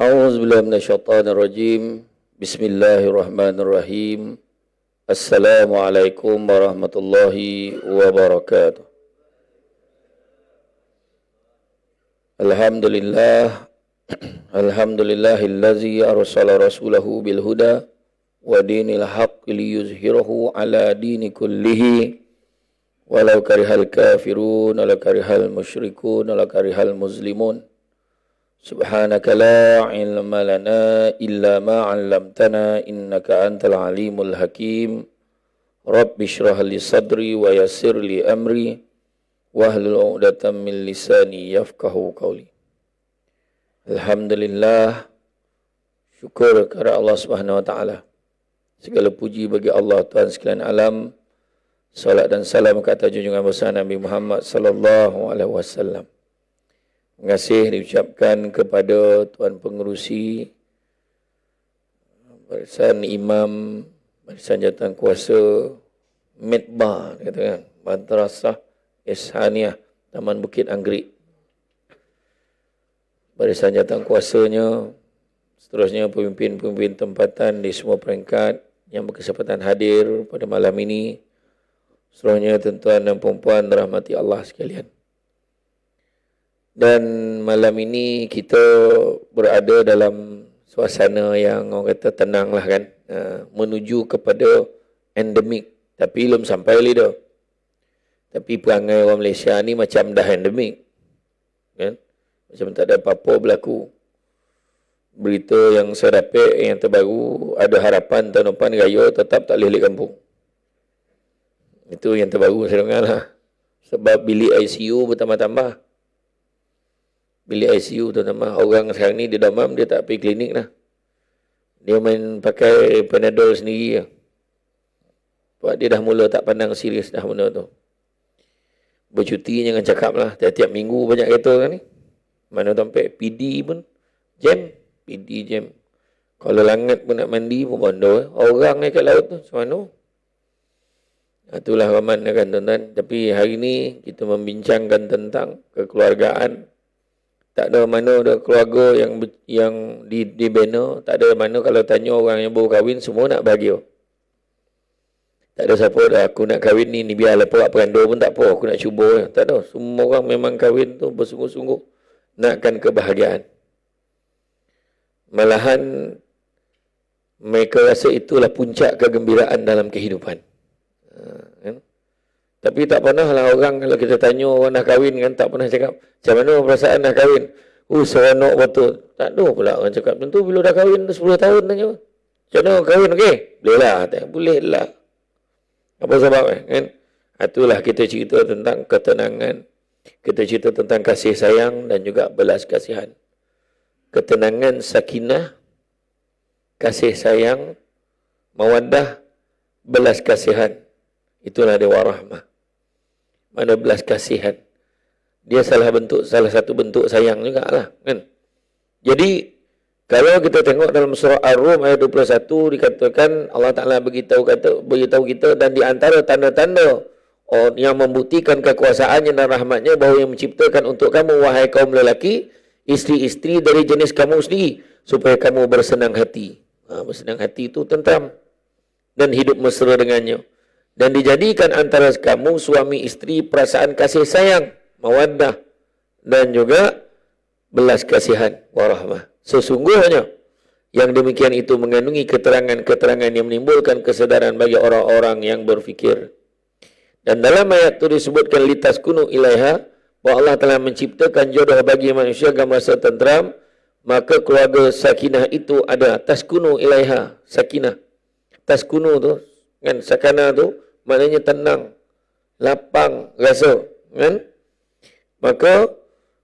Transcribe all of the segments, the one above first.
A'udzubillahi minasyaitonirrajim. Bismillahirrahmanirrahim. Assalamualaikum warahmatullahi wabarakatuh. Alhamdulillah. Alhamdulillahillazi arsala rasulahu bil huda wa dinil haqqi liyuzhirahu ala dini kullihi walau karihal kafirun wala karihal musyrikun wala karihal muslimun. Subhanaka la ilma lana illa ma 'allamtana innaka antal alimul hakim. Rabbi shrah li sadri wa yassir li amri wahlul 'uqdatam min lisani yafqahu qawli. Alhamdulillah, syukur kepada Allah Subhanahu wa taala. Segala puji bagi Allah Tuhan sekalian alam. Salat dan salam ke atas junjungan besar Nabi Muhammad sallallahu alaihi wasallam. Terima kasih diucapkan kepada Tuan Pengerusi, Barisan Imam, Barisan Jawatan Kuasa, Medbah, katakan, Madrasah Ishaniah, Taman Bukit Anggerik. Barisan Jawatan Kuasanya, seterusnya pemimpin-pemimpin tempatan di semua peringkat yang berkesempatan hadir pada malam ini. Seterusnya tuan-tuan dan puan-puan rahmati Allah sekalian. Dan malam ini kita berada dalam suasana yang orang kata tenang lah kan. Menuju kepada endemik. Tapi belum sampai lagi dah. Tapi perangai orang Malaysia ni macam dah endemik. Kan? Macam tak ada apa-apa berlaku. Berita yang saya dapat yang terbaru, ada harapan tahun depan raya tetap tak boleh balik kampung. Itu yang terbaru saya dengar lah. Sebab bilik ICU bertambah-tambah. Bilik ICU terutama orang sekarang ni dia demam, dia tak pergi klinik lah. Dia main pakai Panadol sendiri lah. Sebab dia dah mula tak pandang serius dah benda tu. Bercuti jangan cakap lah. Tiap-tiap minggu banyak kereta kan ni. Mana sampai PD pun jam. PD jam. Kalau langat pun nak mandi pun bondo. Orang ni kat laut tu macam mana? Itulah Rahman kan tuan-tuan. Tapi hari ni kita membincangkan tentang kekeluargaan. Tak ada mana ada keluarga yang dibina. Tak ada mana kalau tanya orang yang baru kahwin, semua nak bahagia. Tak ada siapa dah, aku nak kahwin ni biarlah perak peranda pun tak apa. Aku nak cuba. Tak ada. Semua orang memang kahwin tu bersungguh-sungguh nakkan kebahagiaan. Malahan mereka rasa itulah puncak kegembiraan dalam kehidupan. Kan? Tapi tak pernah lah orang kalau kita tanya orang dah kahwin kan, tak pernah cakap macam mana perasaan dah kahwin. Seronok betul. Tak ada pula orang cakap tentu bila dah kahwin 10 tahun tanya. Macam mana kahwin okey? Boleh lah. Tak boleh lah. Apa sebab kan? Itulah kita cerita tentang ketenangan. Kita cerita tentang kasih sayang dan juga belas kasihan. Ketenangan, sakinah, kasih sayang, mawaddah, belas kasihan. Itulah dia warahmah. Mana belas kasihan. Dia salah satu bentuk sayang juga lah. Kan? Jadi, kalau kita tengok dalam surah Ar-Rum ayat 21, dikatakan Allah Ta'ala beritahu kita dan di antara tanda-tanda yang membuktikan kekuasaannya dan rahmatnya bahawa yang menciptakan untuk kamu, wahai kaum lelaki, isteri-isteri dari jenis kamu sendiri, supaya kamu bersenang hati. Bersenang hati itu tentram dan hidup mesra dengannya. Dan dijadikan antara kamu suami isteri perasaan kasih sayang, mawaddah dan juga belas kasihan, warahmah. Sesungguhnya yang demikian itu mengandungi keterangan-keterangan yang menimbulkan kesedaran bagi orang-orang yang berfikir. Dan dalam ayat itu disebutkan litaskunu ilaiha, bahawa Allah telah menciptakan jodoh bagi manusia agar merasa tentram, maka keluarga sakinah itu ada. Taskunu ilaiha, sakinah. Taskunu tu kan, sakana tu maknanya tenang, lapang rasa kan. Maka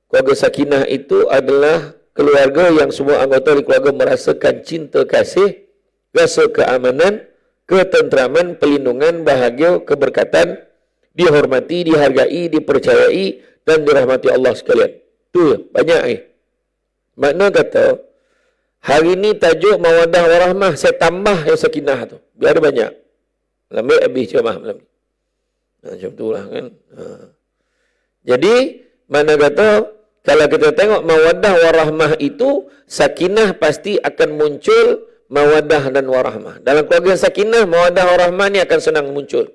keluarga sakinah itu adalah keluarga yang semua anggota di keluarga merasakan cinta kasih, rasa keamanan, ketentraman, pelindungan, bahagia, keberkatan, dihormati, dihargai, dipercayai dan dirahmati Allah sekalian. Tu banyak ni. Makna kata hari ni tajuk mawaddah warahmah, saya tambah yang sakinah tu. Biar banyak. Lambat habis ceramah malam ni. Macam itulah kan. Jadi mana kata Kalau kita tengok mawaddah warahmah itu, sakinah pasti akan muncul mawaddah dan warahmah. Dalam keluarga sakinah, mawaddah warahmah ni akan senang muncul.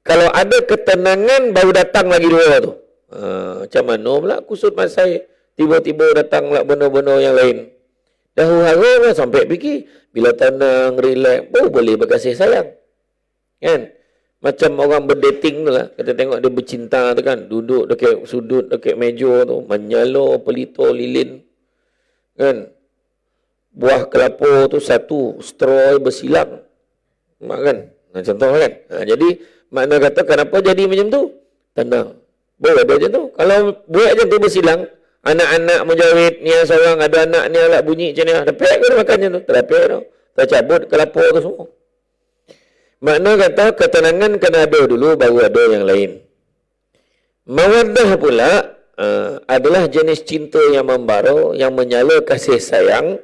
Kalau ada ketenangan, baru datang lagi dua tu. Macam mana pula kusut masa saya? Tiba-tiba datang pula benda-benda yang lain. Dah huru-hara sampai fikir. Bila tenang, relax, boleh berkasih sayang. Kan? Macam orang berdating tu lah. Kita tengok dia bercinta tu kan. Duduk dekat sudut, dekat meja tu. Menyala, pelito, lilin. Kan? Buah kelapa tu satu. Straw bersilang. Kan? Contoh kan? Jadi, makna kata kenapa jadi macam tu? Tenang. Boleh ada macam tu. Kalau buat macam tu bersilang, anak-anak menjawit, ni seorang ada anak ni alat bunyi macam ni. Dapat ke dia makan macam tu? Tak dapat tu. Tercabut kelapa tu semua. Makna kata ketenangan kena ada dulu, baru ada yang lain. Mawaddah pula adalah jenis cinta yang membara, yang menyala kasih sayang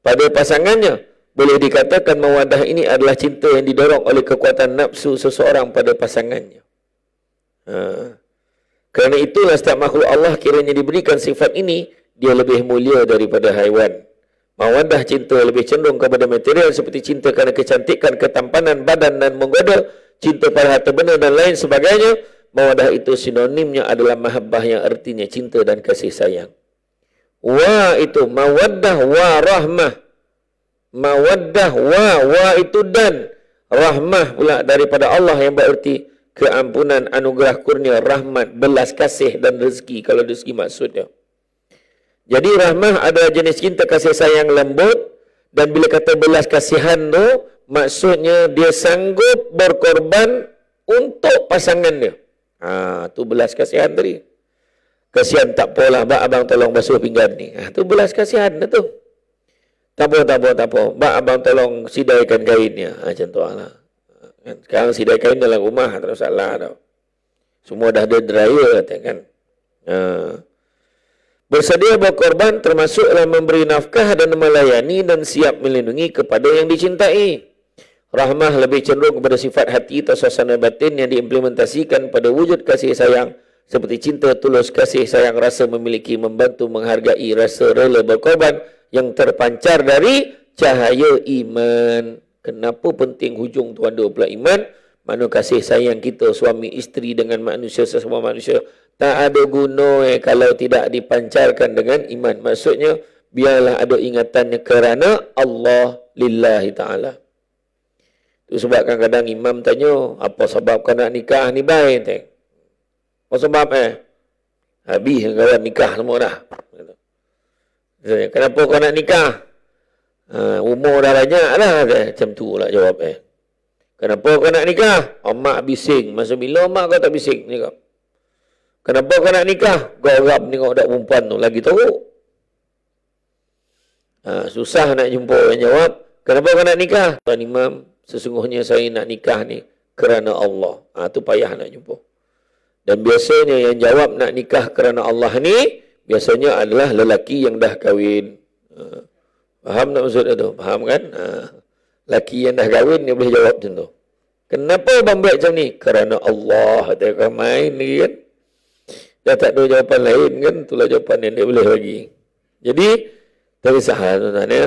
pada pasangannya. Boleh dikatakan mawaddah ini adalah cinta yang didorong oleh kekuatan nafsu seseorang pada pasangannya. Kerana itulah setiap makhluk Allah kiranya diberikan sifat ini, dia lebih mulia daripada haiwan. Mawaddah cinta lebih cenderung kepada material seperti cinta kerana kecantikan, ketampanan badan dan menggoda, cinta pada harta benda dan lain sebagainya. Mawaddah itu sinonimnya adalah mahabbah yang artinya cinta dan kasih sayang. Wa itu mawaddah wa rahmah. Mawaddah wa itu dan, rahmah pula daripada Allah yang berarti keampunan, anugerah kurnia, rahmat, belas kasih dan rezeki. Kalau rezeki maksudnya. Jadi rahmah adalah jenis cinta kasih sayang lembut, dan bila kata belas kasihan tu, maksudnya dia sanggup berkorban untuk pasangan dia. Tu belas kasihan tadi. Kasihan tak apalah, bak abang tolong basuh pinggan ni. Tu belas kasihan tu. Tak apa. Bak abang tolong sidaikan kainnya. Macam tu lah. Sekarang sidai kain dalam rumah, tak ada salah tau. Semua dah ada dryer kan. Bersedia berkorban termasuklah memberi nafkah dan melayani dan siap melindungi kepada yang dicintai. Rahmah lebih cenderung kepada sifat hati atau suasana batin yang diimplementasikan pada wujud kasih sayang seperti cinta tulus, kasih sayang, rasa memiliki, membantu, menghargai, rasa rela berkorban yang terpancar dari cahaya iman. Kenapa penting hujung tu ada pula iman? Mana kasih sayang kita suami isteri dengan manusia, sesama manusia tak ada guna kalau tidak dipancarkan dengan iman. Maksudnya biarlah ada ingatannya kerana Allah lillahi ta'ala. Itu sebab kadang-kadang imam tanya, apa sebab kau nak nikah ni baik? Apa sebab habis kau nikah semua dah. Kenapa kau nak nikah? Umur dah banyak dah. Macam tu lah jawab. Kenapa kau nak nikah? Mak bising. Masa bila mak kau tak bising? Nikah. Kenapa kau nak nikah? Garap tengok dak perempuan tu lagi teruk. Susah nak jumpa yang jawab. Kenapa kau nak nikah? Tuan Imam, sesungguhnya saya nak nikah ni kerana Allah. Tu payah nak jumpa. Dan biasanya yang jawab nak nikah kerana Allah ni biasanya adalah lelaki yang dah kahwin. Faham tak maksud tu? Faham kan? Lelaki yang dah kahwin dia boleh jawab macam tu. Kenapa abang buat macam ni? Kerana Allah. Dia main lagi kan? Dah tak ada jawapan lain kan? Itulah jawapan yang dia boleh bagi. Jadi, tak kisahlah tuan-tuan ya.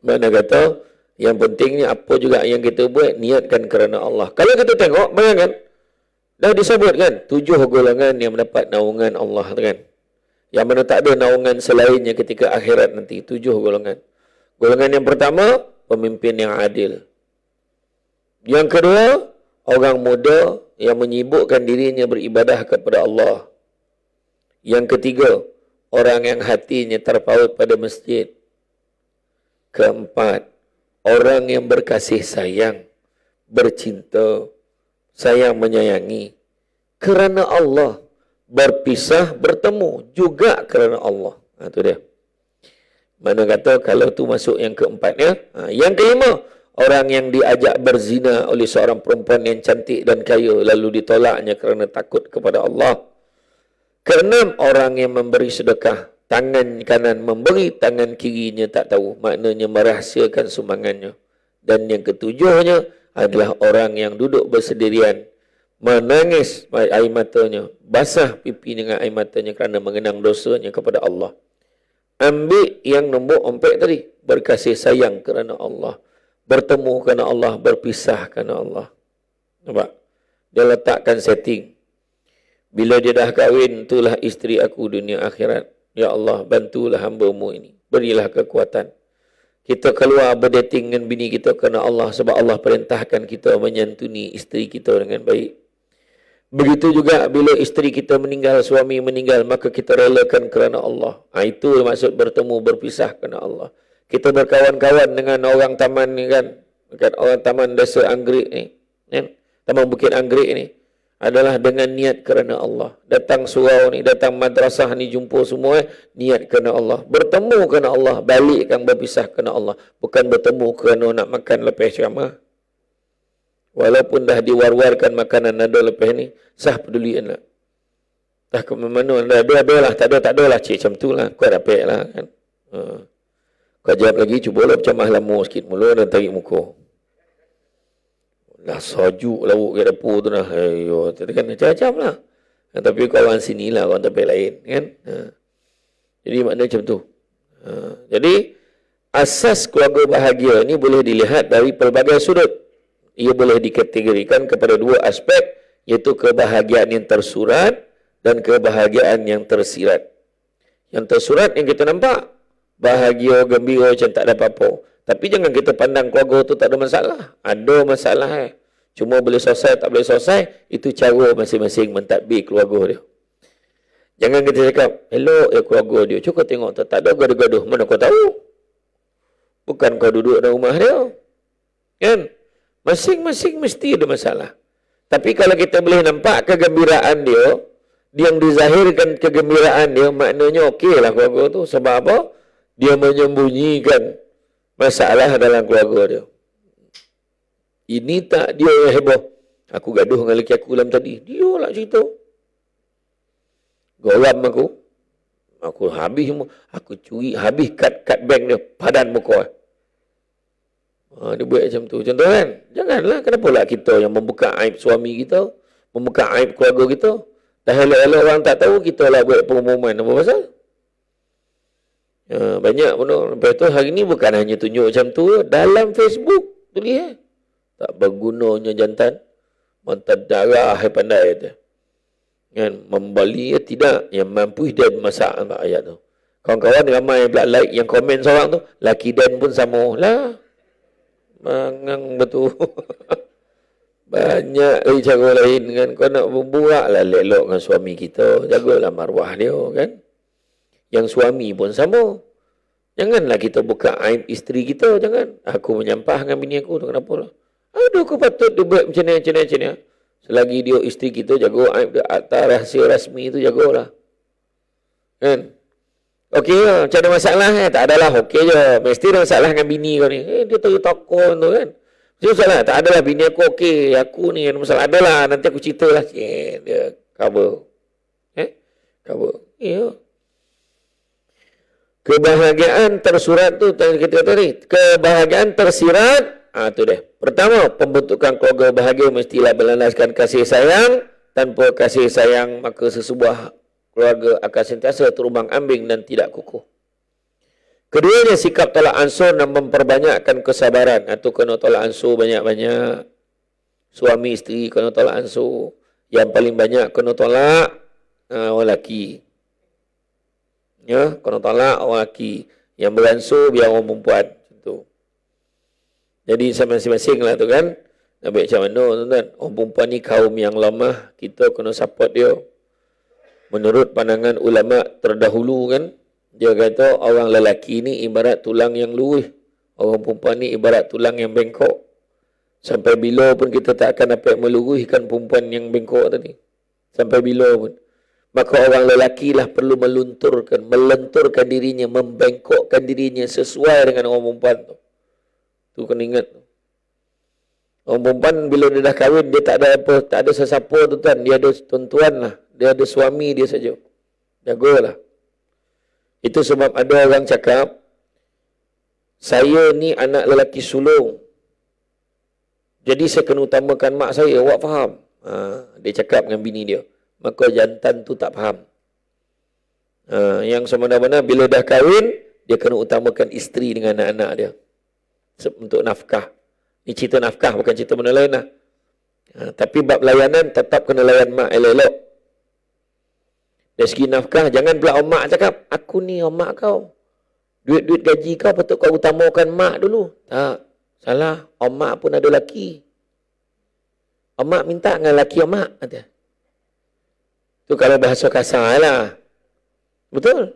Mana kata, yang pentingnya apa juga yang kita buat, niatkan kerana Allah. Kalau kita tengok, bayangkan, dah disebut kan, 7 golongan yang mendapat naungan Allah kan. Yang mana tak ada naungan selainnya ketika akhirat nanti. 7 golongan. Golongan yang pertama, pemimpin yang adil. Yang kedua, orang muda yang menyibukkan dirinya beribadah kepada Allah. Yang ketiga, orang yang hatinya terpaut pada masjid. Keempat, orang yang berkasih sayang, bercinta, sayang menyayangi kerana Allah, berpisah bertemu juga kerana Allah. Itu dia. Mana kata kalau tu masuk yang keempatnya. Yang kelima, orang yang diajak berzina oleh seorang perempuan yang cantik dan kaya lalu ditolaknya kerana takut kepada Allah. Keenam, orang yang memberi sedekah, tangan kanan memberi, tangan kirinya tak tahu, maknanya merahsiakan sumbangannya. Dan yang ketujuhnya adalah orang yang duduk bersendirian, menangis air matanya, basah pipi dengan air matanya kerana mengenang dosanya kepada Allah. Ambil yang nombor 4 tadi, berkasih sayang kerana Allah, bertemu kerana Allah, berpisah kerana Allah. Nampak? Dia letakkan setting. Bila dia dah kahwin, itulah isteri aku dunia akhirat. Ya Allah, bantulah hamba-Mu ini. Berilah kekuatan. Kita keluar berdating dengan bini kita kerana Allah, sebab Allah perintahkan kita menyantuni isteri kita dengan baik. Begitu juga bila isteri kita meninggal, suami meninggal, maka kita relakan kerana Allah. Itu maksud bertemu, berpisah kerana Allah. Kita berkawan-kawan dengan orang taman ni kan. Orang taman Desa Anggerik ni. Kan? Taman Bukit Anggerik ni. Adalah dengan niat kerana Allah. Datang surau ni, datang madrasah ni, jumpa semua, niat kerana Allah. Bertemu kerana Allah, balikkan berpisah kerana Allah. Bukan bertemu kerana nak makan lepas ceramah. Walaupun dah diwar-warkan makanan ada lepas ni, sah pedulian lah. Dah ke mana, ada lah, tak ada lah, cik macam tu lah. Kau dapat lah kan. Kau jawab lagi, cubalah bercamah lama sikit mula dan tarik muka. Dah sajuk lauk kat dapur tu dah. Ayo, kan macam-macam lah. Tapi kawan sini lah, kawan tempat lain. Kan? Jadi maknanya macam tu. Jadi, asas keluarga bahagia ni boleh dilihat dari pelbagai sudut. Ia boleh dikategorikan kepada 2 aspek, iaitu kebahagiaan yang tersurat dan kebahagiaan yang tersirat. Yang tersurat yang kita nampak, bahagia, gembira, macam tak ada apa-apa. Tapi jangan kita pandang keluarga tu tak ada masalah. Ada masalah. Cuma boleh selesai, tak boleh selesai, itu cara masing-masing mentadbir keluarga dia. Jangan kita cakap, hello keluarga dia. Cuba tengok tak ada gaduh-gaduh. Mana kau tahu? Bukan kau duduk dalam rumah dia. Kan? Masing-masing mesti ada masalah. Tapi kalau kita boleh nampak kegembiraan dia, yang dizahirkan kegembiraan dia, maknanya okey lah keluarga tu. Sebab apa? Dia menyembunyikan masalah dalam keluarga dia. Ini tak dia yang heboh. Aku gaduh dengan lelaki aku dalam tadi. Dia lah cerita. Goram aku. Aku habis semua. Aku curi habis kad bank dia. Padan muka. Dia buat macam tu. Contoh kan? Janganlah. Kenapa lah kita yang membuka aib suami kita? Membuka aib keluarga kita? Dah elok-elok orang tak tahu, kita lah buat pengumuman. Apa pasal? Banyak pun. Lepas tu hari ni bukan hanya tunjuk macam tu. Dalam Facebook tulis tak bergunanya jantan, mantan darah pandai tu. Kan membali tidak, yang mampu dia masak ayat tu. Kawan-kawan ramai pula like yang komen seorang tu, laki dan pun sama lah. Mangang betul. Banyak lagi cara lain kan. Kau nak berbual lah elok dengan suami kita, jagalah maruah dia kan. Yang suami pun sama. Janganlah kita buka aib isteri kita. Jangan. Aku menyampah dengan bini aku tu. Kenapa lah? Aduh, aku patut dia buat macam ni. Selagi dia isteri kita, jaga aib dia. Atas rahsia rasmi tu, jagalah. Kan? Okey lah. Macam ada masalah tak adalah. Okey je. Mesti ada masalah dengan bini kau ni. Dia tahu takut tu kan. Mesti masalah. Tak adalah bini aku okey. Aku ni ada masalah. Adalah. Nanti aku cerita lah. Dia cover. Cover. Ya. Kebahagiaan tersurat tu kita kata ni, kebahagiaan tersirat, tu dia. Pertama, pembentukan keluarga bahagia mestilah berlandaskan kasih sayang. Tanpa kasih sayang, maka sesebuah keluarga akan sentiasa terumbang-ambing dan tidak kukuh. Keduanya, sikap tolak ansur dan memperbanyakkan kesabaran. Atau kena tolak ansur banyak-banyak. Suami isteri kena tolak ansur. Yang paling banyak kena tolak orang lelaki. Ya, kena tolak orang lelaki. Yang beransur biar orang perempuan. Itu. Jadi masing-masing lah tu kan. Nak baik macam mana tuan-tuan. Orang perempuan ni kaum yang lemah. Kita kena support dia. Menurut pandangan ulama terdahulu kan. Dia kata orang lelaki ni ibarat tulang yang lurus. Orang perempuan ni ibarat tulang yang bengkok. Sampai bila pun kita tak akan dapat meluruskan perempuan yang bengkok tadi. Sampai bila pun. Maka orang lelaki lah perlu melenturkan dirinya, membengkokkan dirinya sesuai dengan orang perempuan tu. Tu kena ingat. Orang perempuan bila dia dah kahwin, dia tak ada apa, tak ada sesiapa tu tuan. Dia ada tuan-tuan lah. Dia ada suami dia saja. Jagalah. Itu sebab ada orang cakap, saya ni anak lelaki sulung. Jadi saya kena utamakan mak saya. Awak faham? Dia cakap dengan bini dia. Maka jantan tu tak faham. Yang semena-mena bila dah kahwin, dia kena utamakan isteri dengan anak-anak dia. Untuk nafkah. Ini cerita nafkah, bukan cerita benda lain lah. Tapi bab layanan, tetap kena layan mak elok-elok. Dari segi nafkah, jangan pula mak cakap, aku ni mak kau. Duit-duit gaji kau patut kau utamakan mak dulu. Tak, salah. Mak pun ada laki. Mak minta dengan laki mak. Itu kalau bahasa kasar lah. Betul.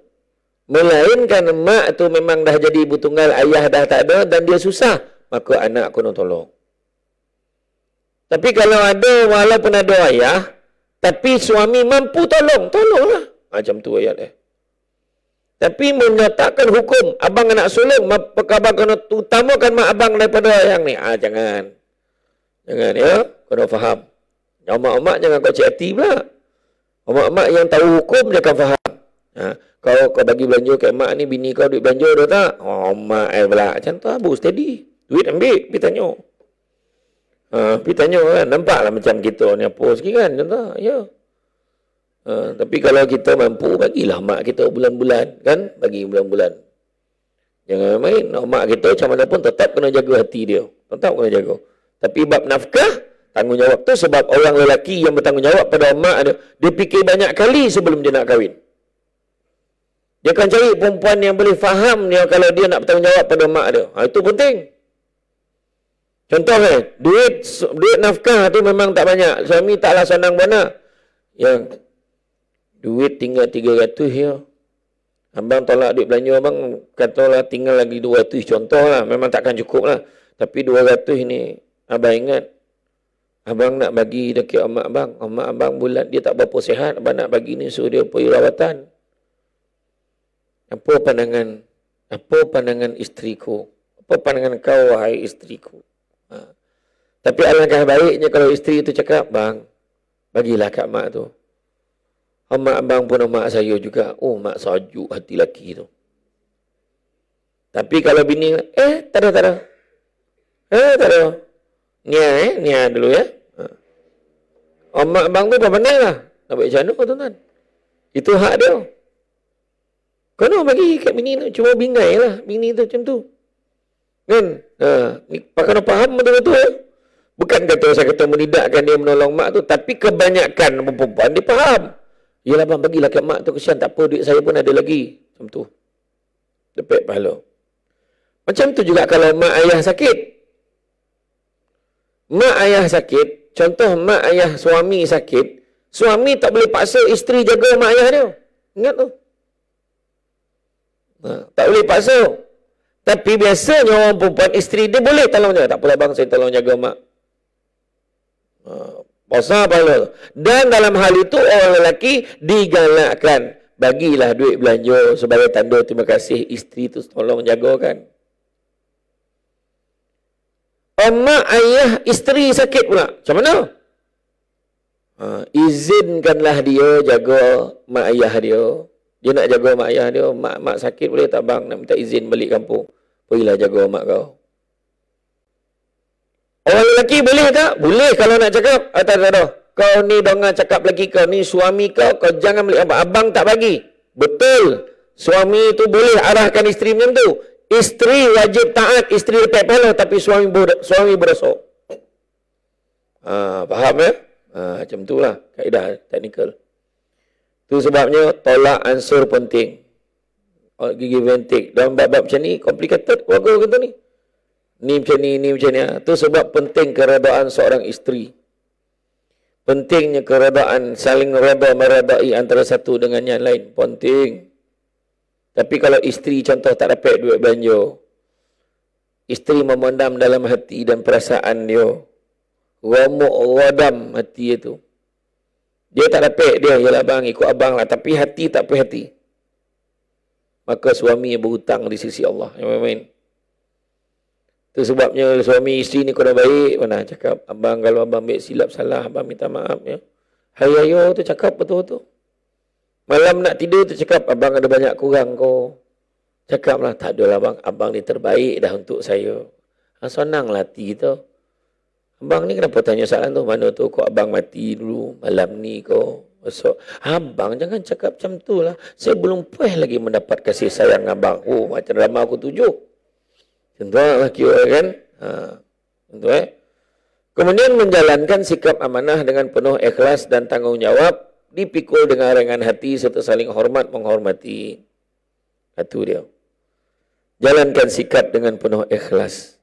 Melainkan mak tu memang dah jadi ibu tunggal, ayah dah tak ada dan dia susah. Maka anak kena tolong. Tapi kalau ada, walaupun ada ayah, tapi suami mampu tolong, tolonglah. Macam tu ayat dia. Tapi menyatakan hukum, abang nak sulung, maka abang kena utamakan mak abang daripada yang ni. Jangan. Jangan ya, kena faham. Mak-mak jangan kau cik hati pula. Mak-mak yang tahu hukum, dia akan faham. Kau bagi belanja kat mak ni, bini kau duit belanja dah tak? Mak pula. Macam tu abu, steady. Duit ambil, pergi tanya. Pergi tanya kan, nampaklah macam kita ni apa sikit kan, contoh, ya. Tapi kalau kita mampu, bagilah mak kita bulan-bulan, kan? Bagi bulan-bulan. Jangan main, mak kita macam mana pun tetap kena jaga hati dia. Tetap kena jaga. Tapi bab nafkah, tanggungjawab tu sebab orang lelaki yang bertanggungjawab pada mak dia, dia fikir banyak kali sebelum dia nak kahwin. Dia akan cari perempuan yang boleh faham dia kalau dia nak bertanggungjawab pada mak dia. Itu penting. Contoh duit nafkah tu memang tak banyak. Suami taklah senang mana. Yang duit tinggal 300 ya. Abang tolak duit belanja abang, katalah tinggal lagi 200 contohlah. Memang takkan cukup lah. Tapi 200 ni abang ingat. Abang nak bagi dekat mak abang. Mak abang bulan dia tak berapa sihat. Abang nak bagi ni suruh dia pergi rawatan. Apa pandangan isteriku? Apa pandangan kau wahai isteriku? Tapi alangkah baiknya kalau isteri itu cakap, bang, bagilah kat mak tu. Mak abang pun mak saya juga. Mak sajuk hati laki tu. Tapi kalau bini, tak ada. Tak ada. Nia dulu ya. Mak abang tu dah pandai lah. Nak buat macam mana tuan-tuan? Itu hak dia. Kena bagi kat bini tu. Cuma bingai lah. Bini tu macam tu. Kan? Kena faham betul-betul ya. Bukan kata saya kata menidakkan dia menolong mak tu. Tapi kebanyakan perempuan dia faham. Yalah bang, bagilah kat mak tu. Kesian tak apa. Duit saya pun ada lagi. Macam tu. Dapat pahala. Macam tu juga kalau mak ayah sakit. Mak ayah sakit. Contoh mak ayah suami sakit. Suami tak boleh paksa isteri jaga mak ayah dia. Ingat tu. Tak boleh paksa. Tapi biasanya orang perempuan isteri dia boleh tolong jaga. Tak apalah bang, saya tolong jaga mak. Pasal pahala. Dan dalam hal itu orang lelaki digalakkan. Bagilah duit belanja sebagai tanda terima kasih isteri tu tolong jagakan. Mak ayah isteri sakit pula. Macam mana? Izinkanlah dia jaga mak ayah dia. Dia nak jaga mak ayah dia. Mak sakit boleh tak bang? Nak minta izin balik kampung. Pergilah jaga mak kau. Orang lelaki boleh tak? Boleh kalau nak cakap. Tak. Kau ni dongan cakap lagi kau ni suami kau jangan beli apa. Abang tak bagi. Betul. Suami tu boleh arahkan isteri macam tu. Isteri wajib taat. Isteri dapat pahala. Tapi suami berdosa. Faham ya? Macam tu lah. Kaedah teknikal. Itu sebabnya tolak ansur penting. Give and take. Dalam bab-bab macam ni, complicated. Warga kata ni. Ni macam ni, ni macam ni. Itu sebab penting keredaan seorang isteri. Pentingnya keredaan saling reda meredai antara satu dengan yang lain. Penting. Tapi kalau isteri contoh tak dapat duit belanja. Isteri memendam dalam hati dan perasaan dia. Radam hati itu. Dia tak dapat dia. Yalah bang, ikut abang lah. Tapi hati tak puas hati. Maka suami berhutang di sisi Allah. Yang main-main. Itu sebabnya suami isteri ni kena baik. Mana cakap, abang kalau abang ambil silap salah, abang minta maaf ya. Hari raya tu cakap betul-betul. Malam nak tidur tu cakap, abang ada banyak kurang kau. Cakap lah, tak adalah abang. Abang ni terbaik dah untuk saya. Senang lah hati kita. Abang ni kenapa tanya soalan tu? Mana tu kau abang mati dulu malam ni kau. Besok. Abang jangan cakap macam tu lah. Saya belum puas lagi mendapat kasih sayang abang. Oh, macam drama aku tuju. Tentu lah kira kan. Tentu Kemudian menjalankan sikap amanah dengan penuh ikhlas dan tanggungjawab. Dipikul dengan ringan hati serta saling hormat menghormati. Itu dia. Jalankan sikap dengan penuh ikhlas.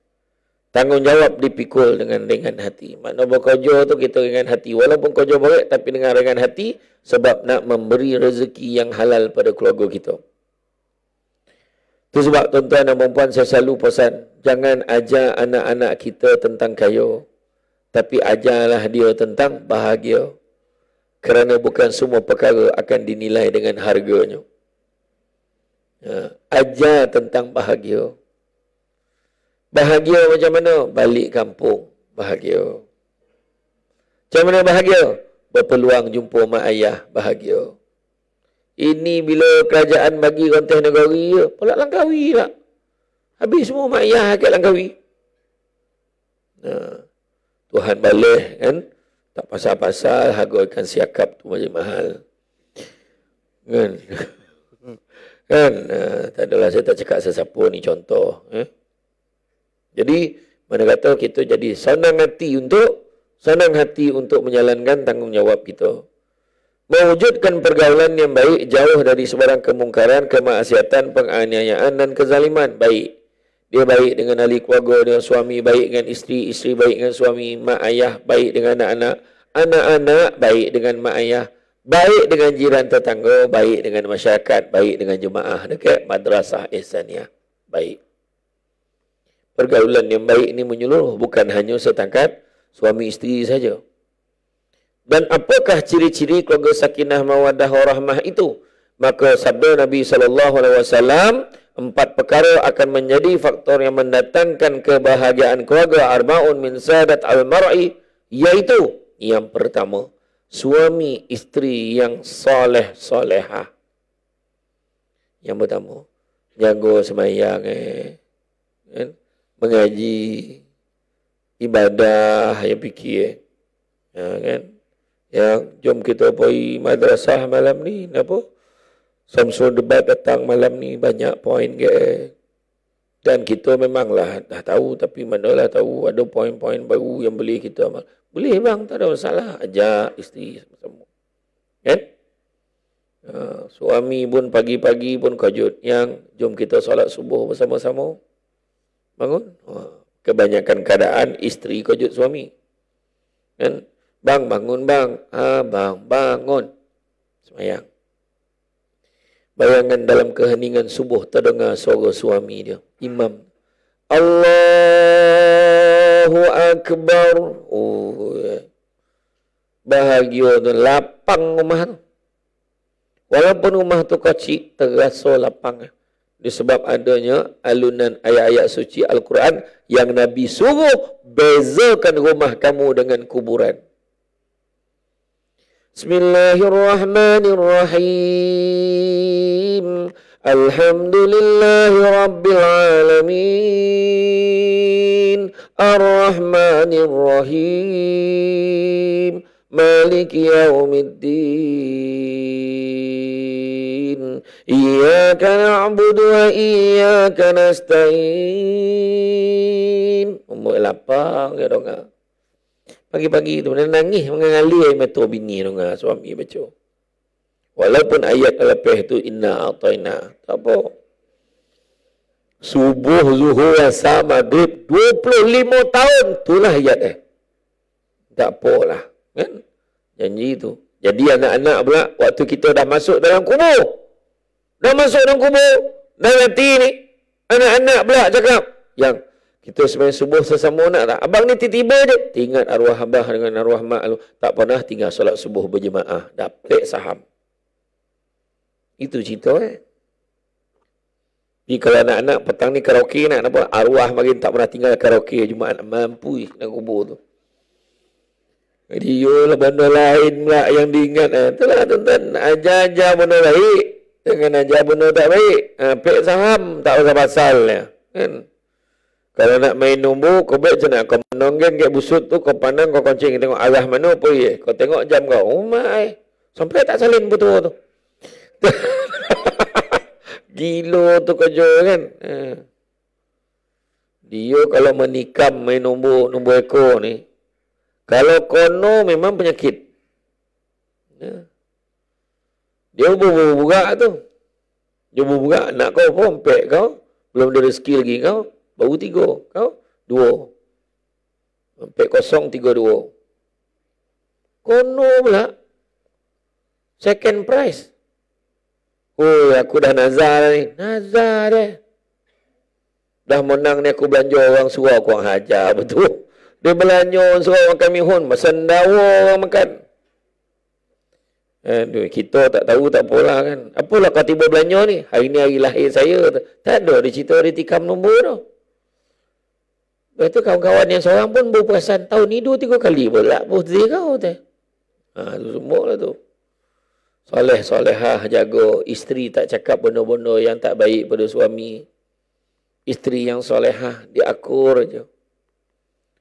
Tanggungjawab dipikul dengan ringan hati. Makna berkojo tu kita ringan hati. Walaupun kojo baik tapi dengan ringan hati. Sebab nak memberi rezeki yang halal pada keluarga kita. Itu sebab tuan-tuan dan perempuan saya selalu pesan. Jangan ajar anak-anak kita tentang kaya. Tapi ajarlah dia tentang bahagia. Kerana bukan semua perkara akan dinilai dengan harganya. Ajar tentang bahagia. Bahagia macam mana? Balik kampung. Bahagia. Macam mana bahagia? Berpeluang jumpa mak ayah. Bahagia. Ini bila kerajaan bagi kontes negara, pula langkawi tak? Habis semua mak ayah kat langkawi. Tuhan balik kan? Tak pasal-pasal harga ikan siakap tu macam mahal. Kan? Kan? Tak adalah saya tak cakap sesiapa ni contoh. Jadi, mana kata kita jadi senang hati untuk menjalankan tanggungjawab kita. Mewujudkan pergaulan yang baik, jauh dari sebarang kemungkaran, kemaksiatan, penganiayaan dan kezaliman. Baik. Dia baik dengan ahli keluarga, dengan suami, baik dengan isteri, isteri baik dengan suami, mak ayah, baik dengan anak-anak, anak-anak baik dengan mak ayah, baik dengan jiran tetangga, baik dengan masyarakat, baik dengan jemaah dekat madrasah ihsaniyah. Baik. Pergaulan yang baik ini menyeluruh, bukan hanya setangkat suami isteri saja. Dan apakah ciri-ciri keluarga sakinah mawaddah warahmah itu? Maka sabda Nabi SAW, 4 perkara akan menjadi faktor yang mendatangkan kebahagiaan keluarga. Arba'un min sadat al-mar'i, iaitu yang pertama, suami isteri yang soleh-solehah. Yang pertama, jaga semayang, kan? Mengaji, ibadah, yang fikir, kan? Yang jom kita pergi madrasah malam ni, apa? Samsul debat datang malam ni, banyak poin ke. Dan kita memanglah dah tahu, tapi manalah tahu ada poin-poin baru yang boleh kita amal. Boleh bang, tak ada masalah. Ajak isteri sama-sama. Kan? Suami pun pagi-pagi pun kajut. Yang jom kita solat subuh bersama-sama. Bangun. Kebanyakan keadaan isteri kajut suami. Kan? Bang, bangun bang. Bang, bangun. Semayang. Bayangkan dalam keheningan subuh terdengar suara suami dia. Imam. Allahu Akbar. Oh, bahagia tu. Lapang rumah tu. Walaupun rumah tu kecil, terasa lapang. Disebab adanya alunan ayat-ayat suci Al-Quran yang Nabi suruh bezakan rumah kamu dengan kuburan. Bismillahirrahmanirrahim. Alhamdulillahi Rabbil Alamin. Ar-Rahmanirrahim. Maliki yaumiddin. Iyyaka na'budu wa iyyaka nasta'in. Umur lapang ya dong. Pagi-pagi tu dia nangis mengalir air mata bini dong suami baca. Walaupun ayat lepas tu inna a'tayna. Tak apa. Subuh, zuhur, asar, maghrib 25 tahun. Itulah ayat Tak apalah. Kan? Janji tu. Jadi anak-anak pula waktu kita dah masuk dalam kubur. Dah masuk dalam kubur. Dah mati ni. Anak-anak pula cakap. Yang kita sebenarnya subuh sesama nak tak? Abang ni tiba-tiba je. Ingat arwah abah dengan arwah mak lu. Tak pernah tinggal solat subuh berjemaah. Dapat saham. Itu cerita Jadi kalau anak-anak petang ni karaoke nak apa? Arwah makin tak pernah tinggal karaoke Jumaat. Mampu nak kubur tu. Jadi yolah benda lain pula yang diingat. Itulah tuan-tuan. Ajar-ajar benda baik. Jangan ajar benda tak baik. Pek saham tak usah pasal. Kan? Kalau nak main nombor, kau baik macam nak. Kau menonggeng kat busut tu, kau pandang, kau koncing, tengok arah mana apa ye. Kau tengok jam kau. Oh my. Sampai tak salin betul tu. Gila tu kerja kan. Dia kalau menikam main nombor ekor ni, kalau kono memang penyakit. Dia burak tu. Dia burak, nak kau pun pek kau. Belum ada rezeki lagi kau. Baru 3, kau 2. Pek 0, 3, 2. Kono pula. Second prize. Oh, aku dah nazar ni. Nazar dia. Dah menang ni aku belanja orang suruh aku orang hajar. Betul. Dia belanja suruh makan mihun. Sendawa orang makan. Aduh, kita tak tahu tak apalah kan. Apalah kau tiba belanja ni? Hari ni hari lahir saya. Tak ada. Dia cerita dia tikam nombor tu. Lepas tu kawan-kawan yang seorang pun berperasan. Tahun ni 2-3 kali pula birthday kau tu. Tu semua lah tu. Soleh-solehah jaga. Isteri tak cakap benda-benda yang tak baik pada suami. Isteri yang solehah diakur je.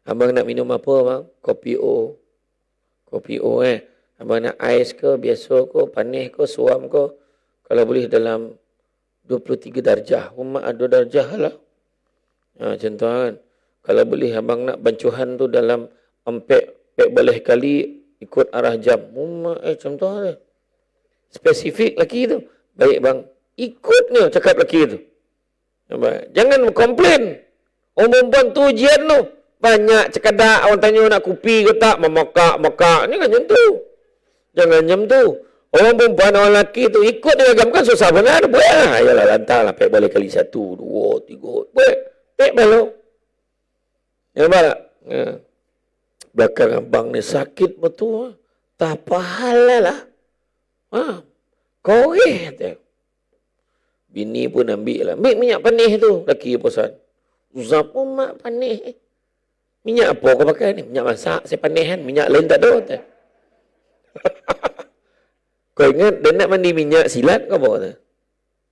Abang nak minum apa bang? Kopi O. Kopi O Abang nak ais ke, biasa ke, panis ke, suam ke. Kalau boleh dalam 23 darjah. Rumah ada darjah lah. Macam tu kan. Kalau boleh abang nak bancuhan tu dalam pek boleh kali ikut arah jam. Rumah macam tu lah. Spesifik lelaki tu. Baik bang. Ikut ni cakap lelaki tu. Jangan komplain. Orang perempuan tu ujian tu. Banyak cekadak. Orang tanya nak kopi ke tak. Memakak. Ni kan macam tu. Jangan macam tu. Orang perempuan, orang lelaki tu ikut dia agam kan susah benar. Boleh lah. Yalah lantar lah. Pek boleh kali 1, 2, 3. Boleh. Pek balok. Ya tak? Belakang abang ni sakit betul. Tak pahala lah. Koreh. Bini pun ambil lah. Ambil minyak panis tu. Laki pesan. Uzap pun mak panis. Minyak apa kau pakai ni? Minyak masak. Saya panis kan. Minyak lain tak ada. Kau ingat dia nak mandi minyak silat kau apa?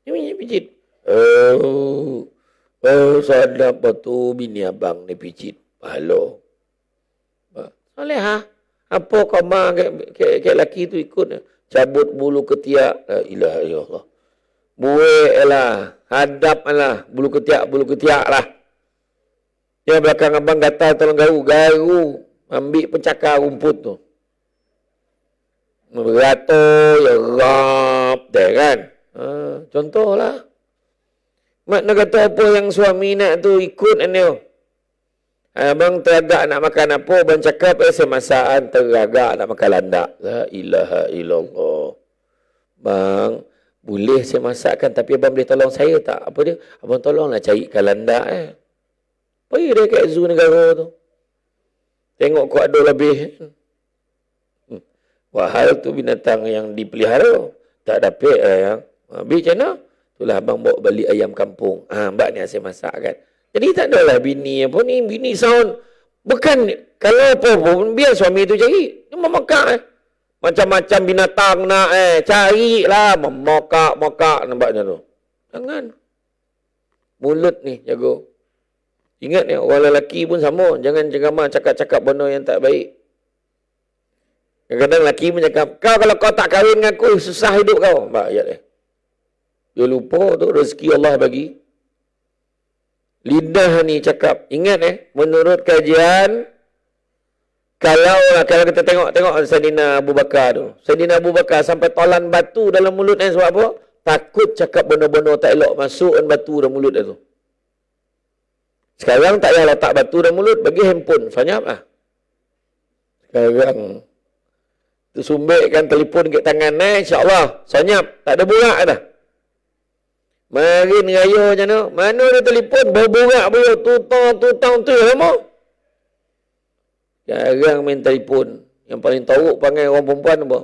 Ni minyak pijit. Sadap betul bini abang ni pijit. Halo. Soleh ha? Apa kau mak ke laki tu ikut? Cabut bulu ketiak. La ilaha illallah. Buik lah. Hadap lah. Bulu ketiak lah. Dia belakang abang gatal tolong garu. Ambil pencakar rumput tu. Beratur, ya rap. Dia kan. Contohlah. Mak nak kata apa yang suami nak tu ikut ni. Abang teragak nak makan apa. Abang cakap saya masakan teragak nak makan landak. La ilaha illallah. Bang. Boleh saya masakkan tapi abang boleh tolong saya tak? Apa dia? Abang tolonglah carikan landak Pergi dia kat zoo negara tu. Tengok kau ada lebih. Wahal tu binatang yang dipelihara. Tak dapat yang. Habis macam mana? Itulah abang bawa balik ayam kampung. Mbak ni saya masakkan. Jadi tak adalah bini apa ni. Bini sound. Bukan. Kalau apa pun biar suami tu cari. Dia memakak Macam-macam binatang nak carilah memokak-mokak nampaknya tu. Jangan. Mulut ni jaga. Ingat ni orang lelaki pun sama. Jangan cakap-cakap benda yang tak baik. Kadang-kadang lelaki pun cakap, kau kalau kau tak kahwin dengan aku, susah hidup kau. Ayat dia. Dia lupa tu rezeki Allah bagi. Lidah ni cakap. Ingat menurut kajian, kalau kita tengok Saidina Abu Bakar tu. Saidina Abu Bakar sampai tolan batu dalam mulut dia sebab apa? Takut cakap benda-benda tak elok masukkan batu dalam mulut dia tu. Sekarang tak payah letak batu dalam mulut, bagi handphone. Senyap lah. Sekarang tersumbikkan telefon kat tangan insya-Allah. Senyap, tak ada burak dah. Marin raya macam mana? Mana ada telefon berburak tutang tu lama. Jarang main telefon. Yang paling teruk panggil orang perempuan apa?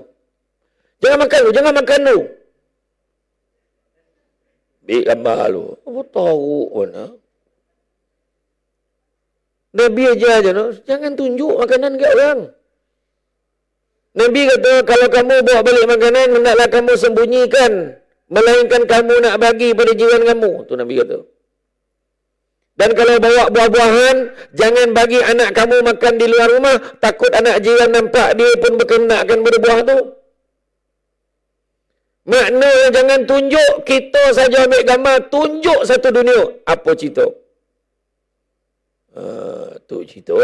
Jangan makan lu. Bik gambar lu. Apa teruk pun Nabi aja jangan tunjuk makanan kat orang. Nabi kata kalau kamu bawa balik makanan hendaklah kamu sembunyikan, melainkan kamu nak bagi pada jiran kamu. Tu Nabi kata. Dan kalau bawa buah-buahan, jangan bagi anak kamu makan di luar rumah, takut anak jiran nampak dia pun berkenakan berbuah tu. Maknanya jangan tunjuk kita saja ambil gambar, tunjuk satu dunia. Apa cerita? Tu cerita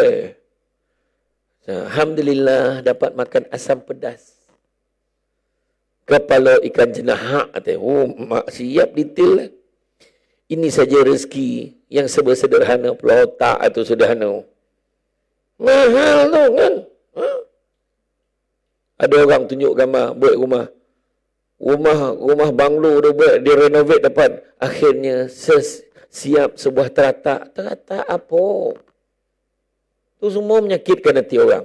Alhamdulillah dapat makan asam pedas. Kepala ikan jenahak. Oh, mak siap detail. Ini saja rezeki yang sederhana, pelotak atau sederhana. Mahal tu kan. Ada orang tunjuk gambar buat rumah. Rumah banglo dia buat, dia renovate depan. Akhirnya siap sebuah teratak. Teratak apa? Tu semua menyakitkan hati orang.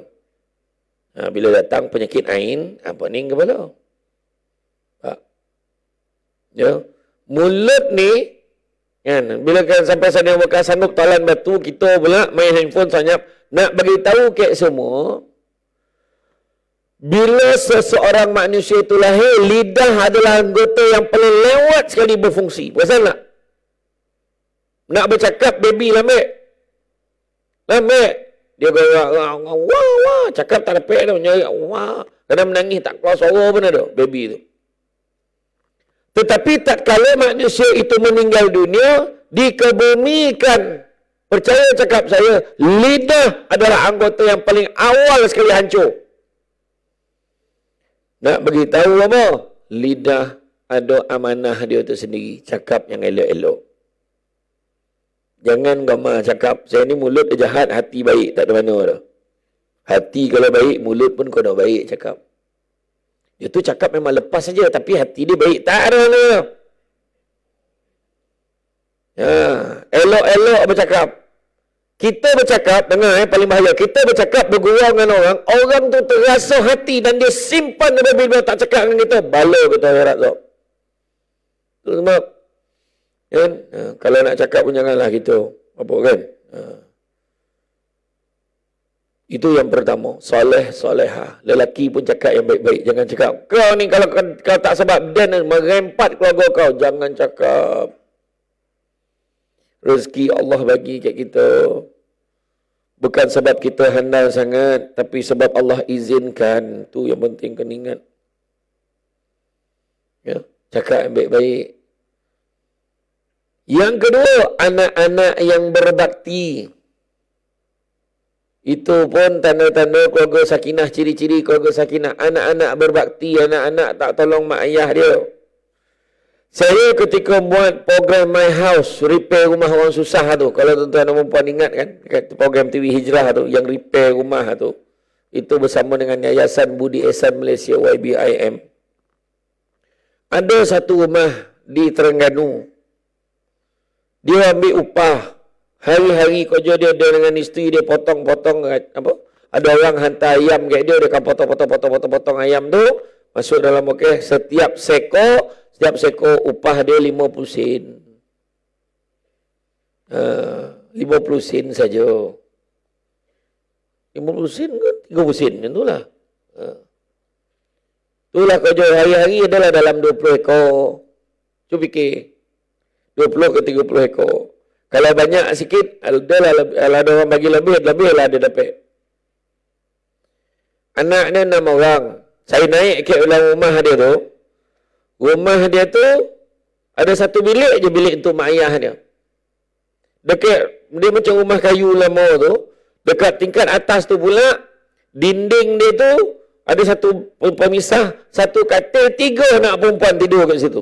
Bila datang penyakit ain, pening kepala. Ya. Mulut ni kan, bila kan sampai sana bekas sanggup talan batu, kita pula main handphone senyap. Nak bagi tahu ke semua, bila seseorang manusia itu lahir, lidah adalah anggota yang paling lewat sekali berfungsi. Perasan tak? Nak bercakap, baby lambik. Dia kata, wah, cakap tak dapat tu. Wah, kadang menangis tak keluar suara pun ada, baby tu. Tetapi tak kala manusia itu meninggal dunia, dikebumikan. Percaya cakap saya, lidah adalah anggota yang paling awal sekali hancur. Nak beritahu apa? Lidah ada amanah dia tu sendiri. Cakap yang elok-elok. Jangan gambar cakap, saya ni mulut dia jahat, hati baik. Tak ada mana dah. Hati kalau baik, mulut pun kena baik cakap. Dia tu cakap memang lepas saja, tapi hati dia baik. Tak ada mana. Elok-elok bercakap. Kita bercakap, dengar paling bahaya. Kita bercakap bergurau dengan orang. Orang tu terasa hati dan dia simpan bila tak cakap dengan kita. Bala kita akhirat tu. Itu sebab. Kan? Kalau nak cakap pun janganlah gitu. Apa kan? Itu yang pertama. Soleh, soleha. Lelaki pun cakap yang baik-baik. Jangan cakap, kau ni kalau kau tak sebab dan merempat keluarga kau. Jangan cakap. Rezeki Allah bagi kat kita. Bukan sebab kita handal sangat. Tapi sebab Allah izinkan. Itu yang penting kena ingat. Ya? Cakap yang baik-baik. Yang kedua, anak-anak yang berbakti. Itu pun tanda-tanda keluarga sakinah, ciri-ciri keluarga sakinah. Anak-anak berbakti, anak-anak tak tolong mak ayah dia. Saya ketika buat program My House, repair rumah orang susah tu. Kalau tuan-tuan dan puan ingat kan, program TV Hijrah tu, yang repair rumah tu. Itu bersama dengan Yayasan Budi Ehsan Malaysia, YBIM. Ada satu rumah di Terengganu. Dia ambil upah. Hari-hari kerja dia dengan isteri dia potong-potong apa? Ada orang hantar ayam kat dia akan potong ayam tu masuk dalam setiap seko upah dia 50 sen. 50 sen saja. 50 sen ke 30 sen itulah. Itulah kerja hari-hari adalah dalam 20 ekor. Cuba fikir. 20 ke 30 ekor. Kalau banyak sikit, ada orang bagi lebih lah dia dapat. Anaknya 6 orang. Saya naik ke dalam rumah dia tu. Rumah dia tu, ada satu bilik je, bilik untuk mak ayah dia. Dekat, dia macam rumah kayu lama tu. Dekat tingkat atas tu pula, dinding dia tu, ada satu pemisah, satu katil, 3 anak perempuan tidur kat situ.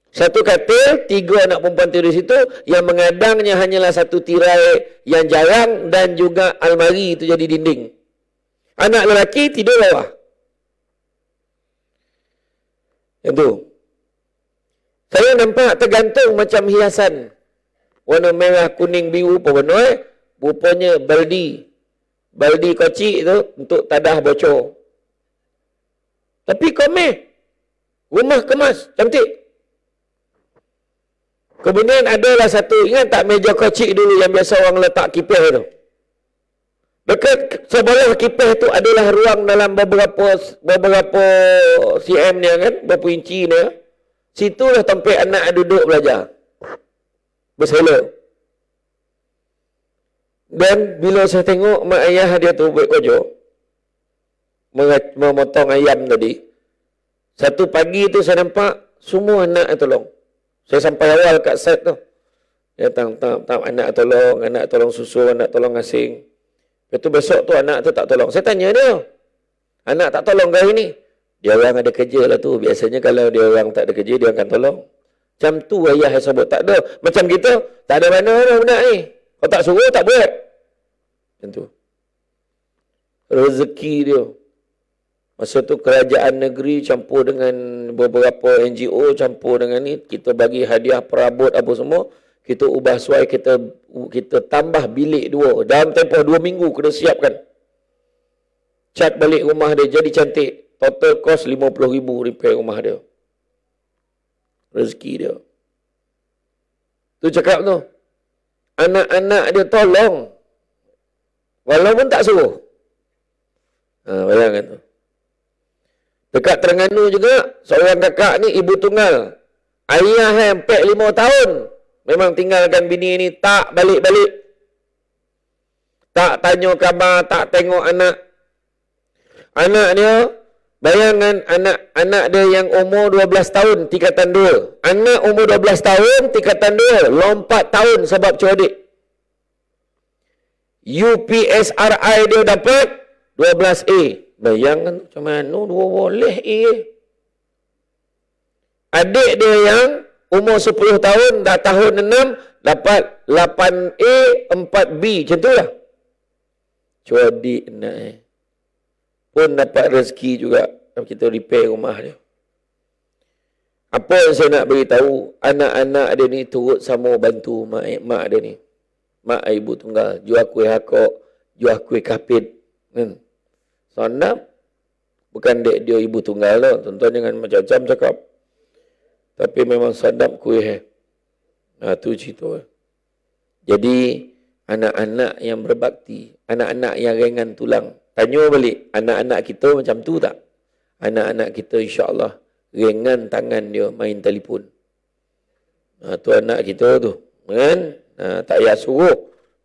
Satu katil, 3 anak perempuan tidur di situ, yang mengadangnya hanyalah satu tirai yang jarang dan juga almari itu jadi dinding. Anak lelaki tidur bawah. Itu. Saya nampak tergantung macam hiasan. Warna merah, kuning, biru apa warna rupanya baldi. Baldi kocik tu untuk tadah bocor. Tapi komeh. Rumah kemas, cantik. Kemudian adalah satu, ingat tak meja kocik dulu yang biasa orang letak kipas tu? Dekat sebelah kipas tu adalah ruang dalam beberapa cm ni kan, berapa inci ni. Situlah tempat anak duduk belajar. Berselok. Dan bila saya tengok mak ayah dia tu buat kerja, memotong ayam tadi, satu pagi tu saya nampak semua anak tolong. Saya sampai awal kat set tu. Dia tam anak tolong susu, anak tolong asing. Lepas tu besok tu anak tu tak tolong. Saya tanya dia, anak tak tolong ke hari ni? Dia orang ada kerja lah tu. Biasanya kalau dia orang tak ada kerja, dia akan tolong. Macam tu ayah yang sebut. Tak ada. Macam kita, tak ada mana dah benda ni. Kalau tak suruh, tak buat. Macam tu. Rezeki dia. Masa tu kerajaan negeri campur dengan beberapa NGO, campur dengan ni. Kita bagi hadiah perabot apa semua. Kita ubah suai, kita tambah bilik 2. Dalam tempoh 2 minggu kena siapkan. Cat balik rumah dia jadi cantik. Total cost RM50,000 repair rumah dia. Rezeki dia. Tu cakap tu. Anak-anak dia tolong. Walaupun tak suruh. Bayangkan tu. Dekat Terengganu juga, seorang kakak ni ibu tunggal. Ayah hampir 5 tahun. Memang tinggalkan bini ni, tak balik-balik. Tak tanya khabar, tak tengok anak. Anak dia, bayangkan anak dia yang umur 12 tahun, tingkatan 2. Anak umur 12 tahun, tingkatan 2. Lompat tahun sebab cerdik. UPSRI dia dapat 12A. Bayangkan macam mana 2 boleh A. Adik dia yang umur 10 tahun, dah tahun 6, dapat 8A, 4B. Macam tu lah. Cerdik nak pun dapat rezeki juga. Kita repair rumah dia. Apa yang saya nak beritahu, anak-anak dia ni turut sama bantu mak dia ni. Mak ibu tunggal. Jual kuih hakok, jual kuih kapit. Sonap. Bukan dek dia ibu tunggal lah. Tuan-tuan jangan macam-macam cakap. Tapi memang sadap kuih. Tu cerita. Jadi, anak-anak yang berbakti, anak-anak yang ringan tulang. Tanya balik, anak-anak kita macam tu tak? Anak-anak kita insya-Allah ringan tangan dia main telefon. Tu anak kita tu. Kan? Tak payah suruh.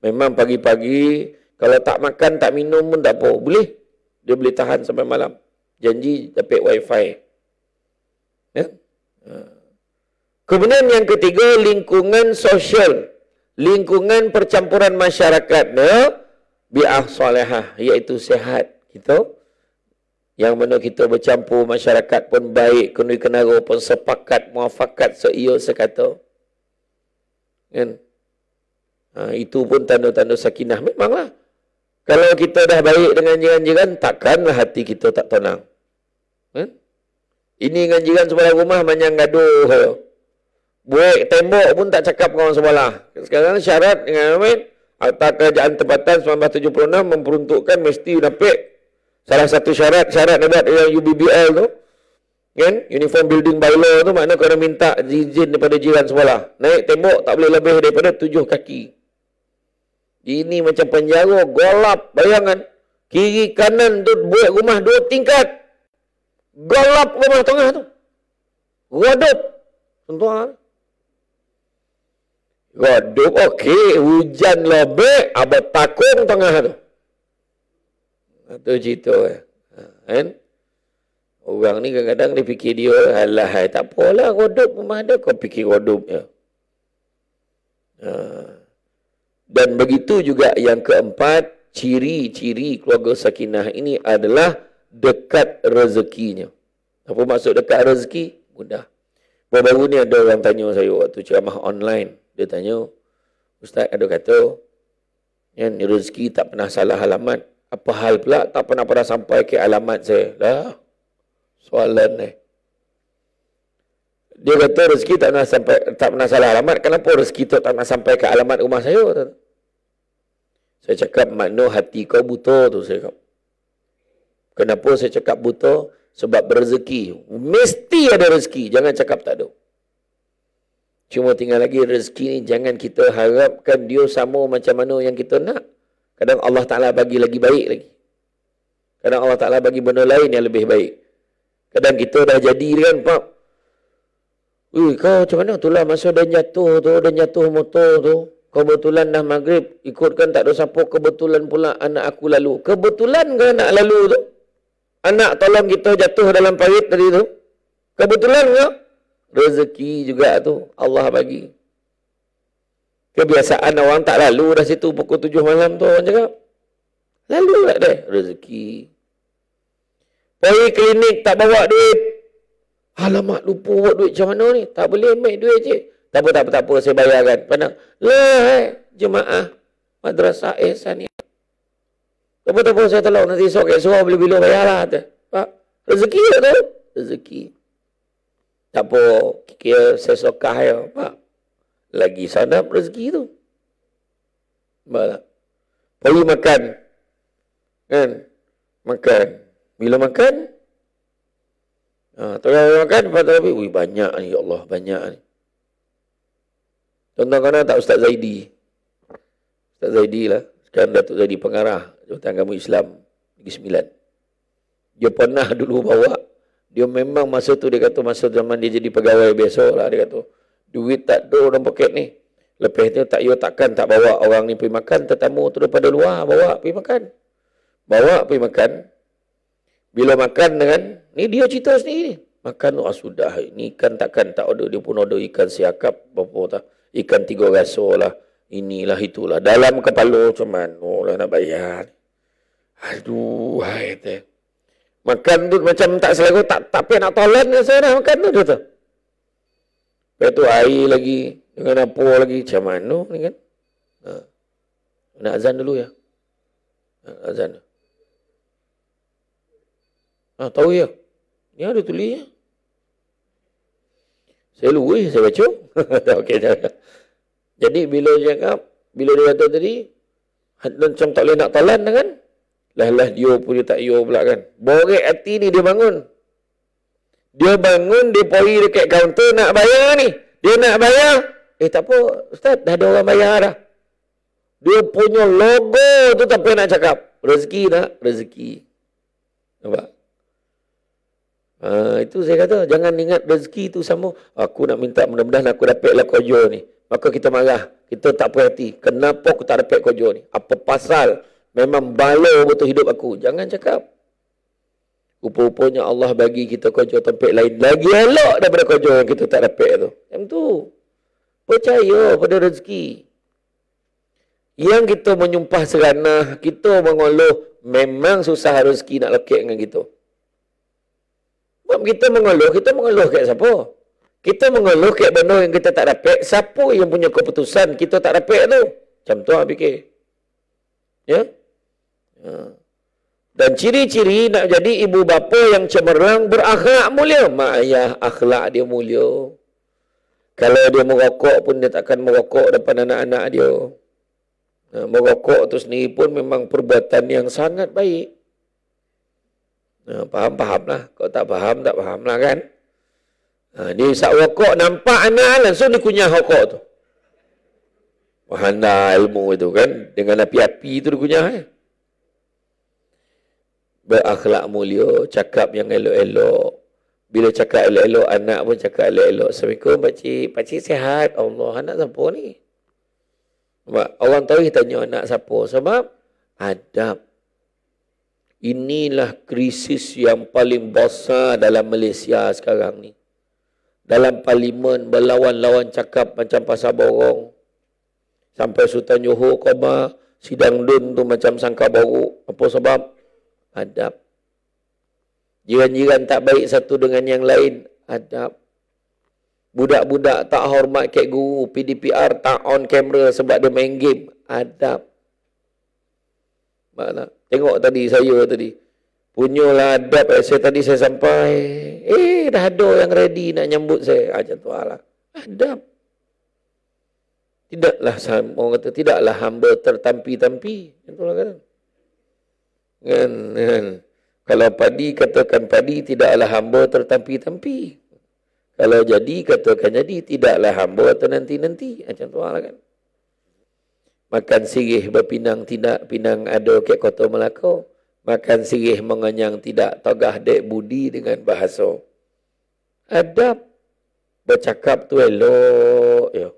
Memang pagi-pagi, kalau tak makan, tak minum pun tak apa. Boleh. Dia boleh tahan sampai malam. Janji dapat wifi. Ya? Kemudian yang ketiga, lingkungan sosial. Lingkungan percampuran masyarakat. Bi'ah salihah, iaitu sihat kita. Yang mana kita bercampur, masyarakat pun baik, kenui kenara pun sepakat, muafakat, seia sekata. Kan? Itu pun tanda-tanda sakinah. Memanglah. Kalau kita dah baik dengan jiran-jiran, takkanlah hati kita tak tenang. Kan? Ini dengan jiran sebelah rumah, banyak gaduh. Buat tembok pun tak cakap dengan orang sebelah. Sekarang syarat dengan Amin, Akta Kerajaan Tempatan 1976 memperuntukkan mesti dapat salah satu syarat dapat yang UBBL tu, kan? Uniform Building Bylaw tu, makna kena minta izin daripada jiran sebelah. Naik tembok tak boleh lebih daripada 7 kaki. Ini macam penjara, golap. Bayangan, kiri kanan tu buat rumah 2 tingkat. Golap rumah tengah tu. Redup. Tuan-tuan. Redup, okey. Hujan lebih, abad takung tengah tu. Itu cerita. Kan? Orang ni kadang-kadang dia fikir dia, alah, tak apalah, redup rumah dia. Kau fikir redup je. Dan begitu juga yang keempat, ciri-ciri keluarga sakinah ini adalah dekat rezekinya. Apa maksud dekat rezeki? Mudah. Baru-baru ni ada orang tanya saya waktu ceramah online. Dia tanya, Ustaz ada kata, yang rezeki tak pernah salah alamat. Apa hal pula tak pernah sampai ke alamat saya? Lah, soalan ni. Dia kata rezeki tak pernah salah alamat. Kenapa rezeki tu tak pernah sampai ke alamat rumah saya? Saya cakap makna hati kau buta tu, saya cakap. Kenapa saya cakap buta? Sebab rezeki. Mesti ada rezeki. Jangan cakap tak ada. Cuma tinggal lagi rezeki ni jangan kita harapkan dia sama macam mana yang kita nak. Kadang Allah Ta'ala bagi lagi baik lagi. Kadang Allah Ta'ala bagi benda lain yang lebih baik. Kadang kita dah jadi kan, Pak. Ui, kau macam mana tu lah masa dah jatuh motor tu. Kebetulan dah maghrib, ikutkan tak ada siapa, kebetulan pula anak aku lalu. Kebetulan ke anak lalu tu? Anak tolong kita jatuh dalam parit tadi tu? Kebetulan ke? Rezeki juga tu, Allah bagi. Kebiasaan orang tak lalu dah situ pukul 7 malam tu orang cakap. Lalu tak deh, rezeki. Pergi klinik tak bawa duit. Alamak, lupa bawa duit macam mana ni? Tak boleh ambil duit je. Tak apa, saya bayarkan. Pandang, jemaah madrasah ihsan ni. Tak apa, saya tolong. Nanti esok bila bayarlah. Pak, rezeki tak tu? Rezeki. Tak apa, kira saya sokah ya, Pak. Lagi sadap rezeki tu. Pergi makan. Kan? Makan. Bila makan, tengah makan, wih banyak ni, ya Allah, banyak ni. Contoh-contoh tak Ustaz Zaidi. Ustaz Zaidi lah. Sekarang Datuk Zaidi pengarah Jabatan Agama Islam Negeri Sembilan. Dia pernah dulu bawa. Dia memang masa tu dia kata masa zaman dia jadi pegawai biasa lah. Dia kata duit tak ada dalam poket ni. Lepas tu takkan tak bawa orang ni pergi makan. Tetamu tu daripada luar bawa pergi makan. Bawa pergi makan. Bila makan dengan ni dia cerita sendiri ni. Makan sudah. Ni ikan takkan tak ada. Dia pun ada ikan siakap. Berapa tak. Ikan 3 rasa lah. Inilah itulah. Dalam kepala macam mana lah nak bayar. Aduh. Hai teh. Makan tu macam tak selera. Tak payah nak tolan ke saya dah makan tu. Dia tu. Lepas tu air lagi. Dengan apa lagi. Macam mana ni kan. Nak azan dulu ya. Azan. Tahu ya. Ni ada tulis ya. Saya lupa, saya baca. Okey, jadi bila dia kata tadi, macam tak boleh nak talan kan? Lah dia pun dia tak yo pula kan. Borek hati ni dia bangun. Dia pergi dekat kaunter nak bayar ni. Dia nak bayar. Tak apa, Ustaz, dah ada orang bayar dah. Dia punya logo tu tak payah nak cakap. Rezeki tak? Rezeki. Nampak? Itu saya kata, jangan ingat rezeki tu sama. Aku nak minta mudah-mudahan aku dapatlah kojo ni. Maka kita marah. Kita tak puas hati. Kenapa aku tak dapat kojo ni? Apa pasal? Memang bala betul hidup aku. Jangan cakap. Rupa-rupanya Allah bagi kita kojo tempat lain. Lagi elok daripada kojo yang kita tak dapat tu. Yang tu. Percaya pada rezeki. Yang kita menyumpah seranah, kita mengeluh, memang susah rezeki nak lekek dengan kita. Kita mengeluh kat siapa? Kita mengeluh kat benda yang kita tak dapat. Siapa yang punya keputusan kita tak dapat tu? Macam tu lah fikir. Ya? Dan ciri-ciri nak jadi ibu bapa yang cemerlang berakhlak mulia. Mak ayah akhlak dia mulia. Kalau dia merokok pun dia takkan merokok depan anak-anak dia. Merokok tu sendiri pun memang perbuatan yang sangat baik. Faham lah. Kalau tak faham lah kan. Dia isap rokok, nampak anak langsung dia kunyah rokok tu. Wahana ilmu itu kan. Dengan api-api tu dia kunyah. Berakhlak mulia, cakap yang elok-elok. Bila cakap elok-elok, anak pun cakap elok-elok. Assalamualaikum pakcik. Pakcik sihat. Allah, anak siapa ni? Orang tahu tanya anak siapa. Sebab adab. Inilah krisis yang paling besar dalam Malaysia sekarang ni. Dalam parlimen, berlawan-lawan cakap macam pasal borong. Sampai Sultan Johor koma, sidang DUN tu macam sangka baru. Apa sebab? Adab. Jiran-jiran tak baik satu dengan yang lain. Adab. Budak-budak tak hormat Cik Guru. PDPR tak on kamera sebab dia main game. Adab. Maknanya. Tengok tadi saya tadi. Punyalah adab. Saya sampai. Dah ada yang ready nak nyambut saya. Macam tu lah. Adab. Orang kata, tidaklah hamba tertampi-tampi. Macam tu lah kan. Kan. Kalau padi, katakan padi, tidaklah hamba tertampi-tampi. Kalau jadi, katakan jadi, tidaklah hamba atau nanti-nanti. Macam tu lah kan. Makan sirih berpinang tidak, pinang ada ke kota Melaka. Makan sirih mengenyang tidak, togah dek budi dengan bahasa. Adab. bercakap tu elok. Ya.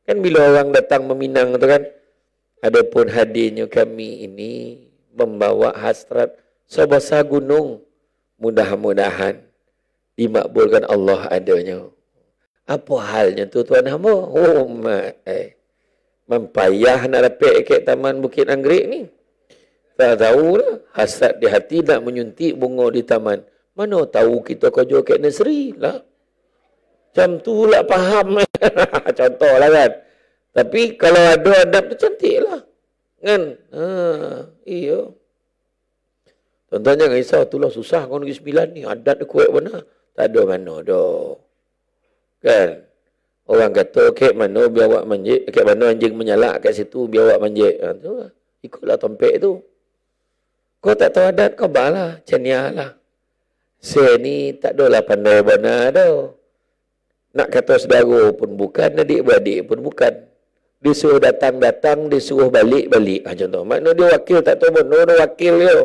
Kan bila orang datang meminang tu kan, adapun hadirnya kami ini membawa hasrat sebesar gunung. Mudah-mudahan dimakbulkan Allah adanya. Apa halnya tu tuan hamba? Oh, mempayah nak dapat kat Taman Bukit Anggerik ni. Tak tahu lah. Hasrat di hati nak menyuntik bunga di taman. Mana tahu kita kerja kat nursery lah. Macam tu lah faham. Contoh lah kan. Tapi kalau ada adab tu cantik lah. Kan? Iya. Tuan-tuan jangan risau. Itulah susah kau Negeri Sembilan ni. Adat dia kuat mana? Tak ada mana dah. Kan? Orang kata, kek mana biar awak manjik. Kek mana anjing menyalak kat situ biar awak manjik. Tu lah. Ikutlah tompek tu. Kau tak tahu adat, kau balah. Ceniah lah. Saya ni tak adalah pandai benar dah. Nak kata saudara pun bukan, adik-beradik pun bukan. Dia suruh datang-datang, dia suruh balik-balik. Contoh. Maknanya dia wakil tak tahu benar, dia wakil dia.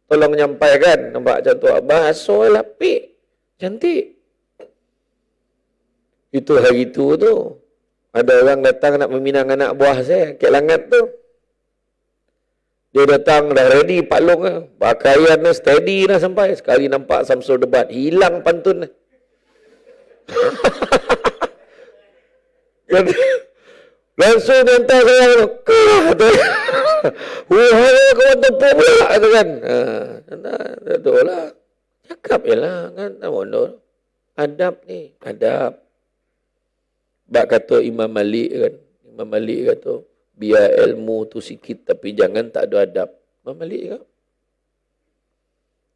Tolong nyampaikan. Nampak contoh. Bahasa lapik. Cantik. Itu hari tu. Ada orang datang nak meminang anak buah saya. Kek Langat tu. Dia datang dah ready Pak Long lah. Pakaian dah steady dah sampai. Sekali nampak Samsul debat. Hilang pantun. Langsung dia hantar saya. Wahai kawan tepuk pula. Itu kan. Betul lah. Cakap je lah. Kan? Adab ni. Adab. Bak kata Imam Malik kan. Imam Malik kata. Biar ilmu tu sikit tapi jangan tak ada adab. Imam Malik kan?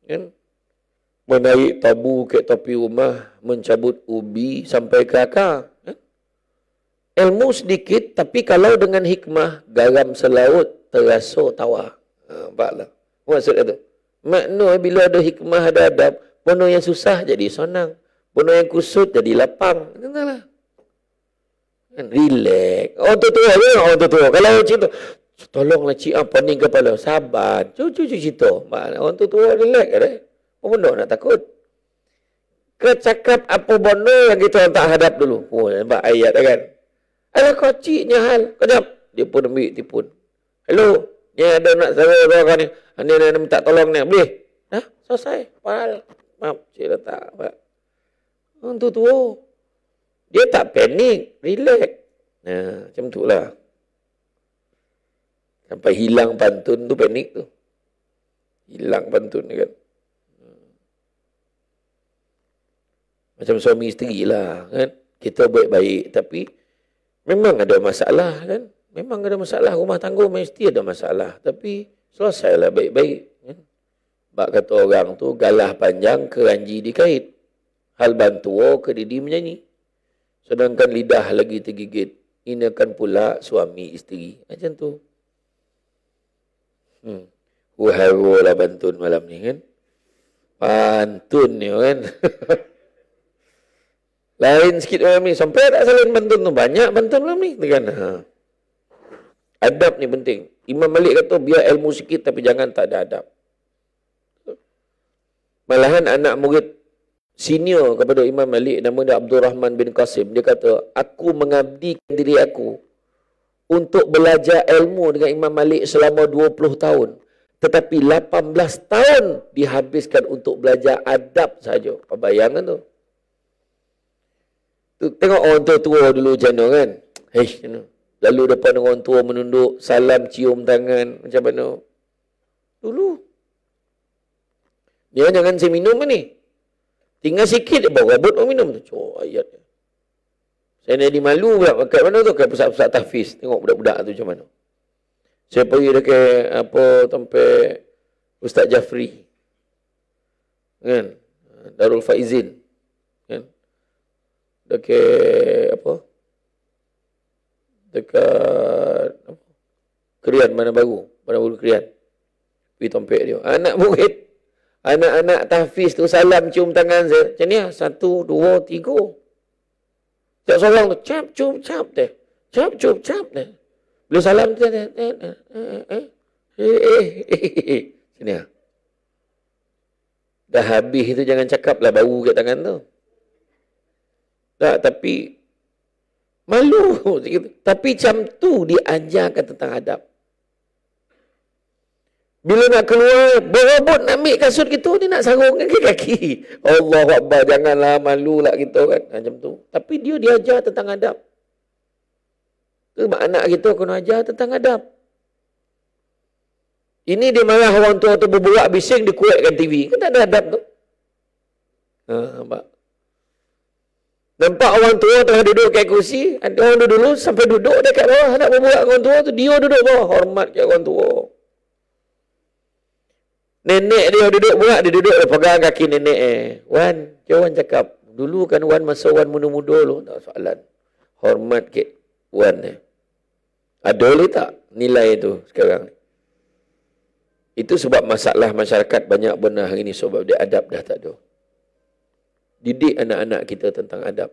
Kan? Menaik tabu ke tepi rumah, mencabut ubi sampai ke akar. Kan? Ilmu sedikit tapi kalau dengan hikmah, garam selaut terasa tawar. Nampaklah. Maksud itu. Makna bila ada hikmah, ada adab, benda yang susah jadi senang. Benda yang kusut jadi lapang. Tentulah. Relax. Orang tua-tua je. Orang tua-tua. Kalau cerita, tolonglah cik pening kepala. Sabar. Cucu cerita. Orang tua-tua relax ke dia? Apa benda nak takut? Kecakap apa benda yang kita tak hadap dulu. Oh, nampak ayat kan? Alah kau ciknya hal. Kejap. Dia pun ambil tipun. Hello. Ni ada nak saudara ni. Ni nak minta tolong ni. Boleh? Dah? Selesai. Pahal. Maaf. Cik letak. Orang tua-tua. Dia tak panik, relax. Nah, macam tu lah. Sampai hilang pantun tu panik tu. Hilang pantun ni kan. Macam suami isteri lah kan. Kita baik-baik tapi memang ada masalah kan. Memang ada masalah. Rumah tangga mesti ada masalah. Tapi selesailah baik-baik. Kan? Bak kata orang tu galah panjang keranji dikait. Hal bantuo ke didi menyanyi. Sedangkan lidah lagi tergigit. Ini akan pula suami isteri. Macam tu. Haru lah pantun malam ni kan. Pantun ni kan. Lain sikit malam ni. Sampai tak salin pantun tu. Banyak pantun malam ni. Kan? Adab ni penting. Imam Malik kata biar ilmu sikit tapi jangan tak ada adab. Malahan anak murid senior kepada Imam Malik nama dia Abdul Rahman bin Qasim. Dia kata, aku mengabdikan diri aku untuk belajar ilmu dengan Imam Malik selama 20 tahun. Tetapi 18 tahun dihabiskan untuk belajar adab saja. Apa bayangan tu? Tengok orang tua-tua dulu macam mana kan? Lalu depan orang tua menunduk, salam, cium tangan. Macam mana? Dulu. Dia jangan saya minum ni. Tinggal sikit dia bawa rabut orang minum tu. Ayat. Saya jadi malu pula. Kat mana tu? Kat pusat-pusat tahfiz. Tengok budak-budak tu macam mana. Saya pergi dekat tempat Ustaz Jafri. Kan? Darul Faizin. Kan? Dekat Dekat Krian Mana Baru Krian. Pergi tempat dia. Anak murid. Anak-anak tahfiz tu salam cium tangan saya. Macam ni lah. 1, 2, 3. Setiap seorang tu. Cap, cium, cap deh. Cap, cium, cap deh. Bila salam tu. Macam ni lah. Dah habis tu jangan cakap lah bau kat tangan tu. Tak, tapi malu. Tapi macam tu diajarkan tentang adab. Bila nak keluar, berebut nak ambil kasut gitu, dia nak sarung kaki-kaki. Allah Akbar, janganlah malu lah kita kan. Macam tu. Tapi dia diajar tentang adab. Tu anak kita kena ajar tentang adab. Ini dia marah orang tua tu berbuak bising, dia kuatkan TV. Kan tak ada adab tu. Nampak? Nampak orang tua tengah duduk kat kursi, ada orang dulu sampai duduk dekat bawah nak berbuak orang tua tu, dia duduk bawah, hormat kat orang tua. Nenek dia duduk buat, dia duduk, dia pegang kaki nenek Wan, Wan cakap, dulu kan Wan masa Wan muda-muda lu, tak soalan. Hormat ke Wan Ada boleh tak nilai itu sekarang? Itu sebab masalah masyarakat banyak benar hari ini, sebab dia adab dah tak ada. Didik anak-anak kita tentang adab.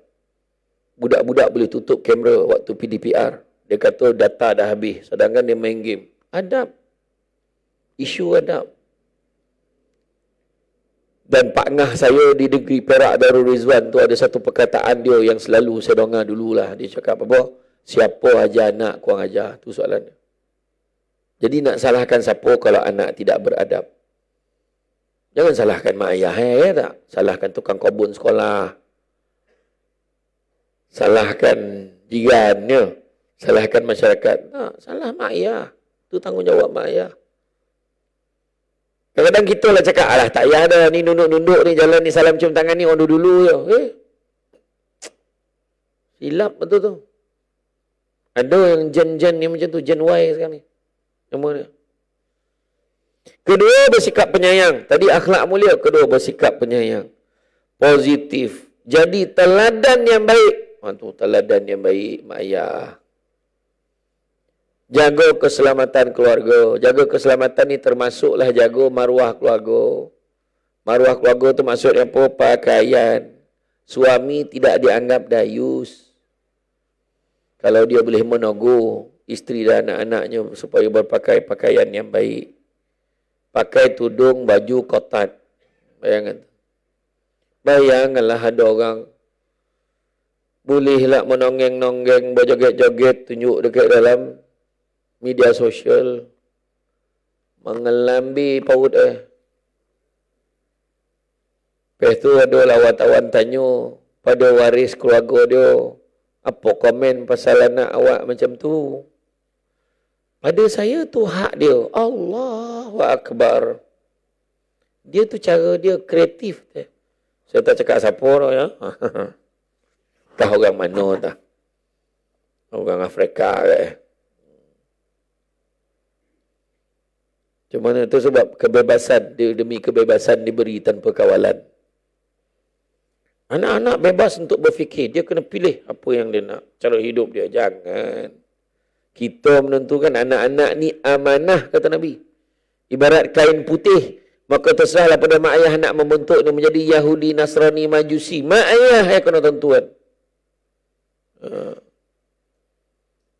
Budak-budak boleh tutup kamera waktu PDPR. Dia kata data dah habis, sedangkan dia main game. Adab. Isu adab. Dan Pak Ngah saya di negeri Perak Darul Rizwan tu ada satu perkataan dia yang selalu saya dengar dululah. Dia cakap apa? Siapa ajar anak, kurang ajar. Tu soalan dia. Jadi nak salahkan siapa kalau anak tidak beradab? Jangan salahkan mak ayah, tak? Salahkan tukang kebun sekolah. Salahkan jirannya. Salahkan masyarakat. Tak, salah mak ayah. Itu tanggungjawab mak ayah. Kadang-kadang kita lah cakap, alah tak payah dah, ni nunduk-nunduk ni, jalan ni, salam cium tangan ni, orang dulu je. Silap betul tu. Ada yang gen-gen ni macam tu, gen Y sekarang ni. Nama dia. Kedua, bersikap penyayang. Tadi akhlak mulia, kedua bersikap penyayang. Positif. Jadi teladan yang baik. Tu teladan yang baik, mak ayah. Jaga keselamatan keluarga. Jaga keselamatan ni termasuklah jaga maruah keluarga. Maruah keluarga tu maksudnya apa? Pakaian. Suami tidak dianggap dayus. Kalau dia boleh menegur isteri dan anak-anaknya supaya berpakai pakaian yang baik. Pakai tudung, baju kotat. Bayanganlah ada orang bolehlah menonggeng-nonggeng, berjoget-joget, tunjuk dekat dalam media sosial, mengelambi paut Lepas tu ada wartawan tanya pada waris keluarga dia, apa komen pasal anak awak macam tu? Pada saya tu hak dia. Allahu Akbar. Dia tu cara dia kreatif. Saya tak cakap siapa dah ya. Tahu orang mana tak? Orang Afrika ke? Macam mana tu sebab kebebasan, demi kebebasan diberi tanpa kawalan. Anak-anak bebas untuk berfikir, dia kena pilih apa yang dia nak, cara hidup dia. Jangan kita menentukan. Anak-anak ni amanah, kata Nabi. Ibarat kain putih, maka terserahlah pada mak ayah nak membentuk dia menjadi Yahudi, Nasrani, Majusi. Mak ayah yang kena tentuan.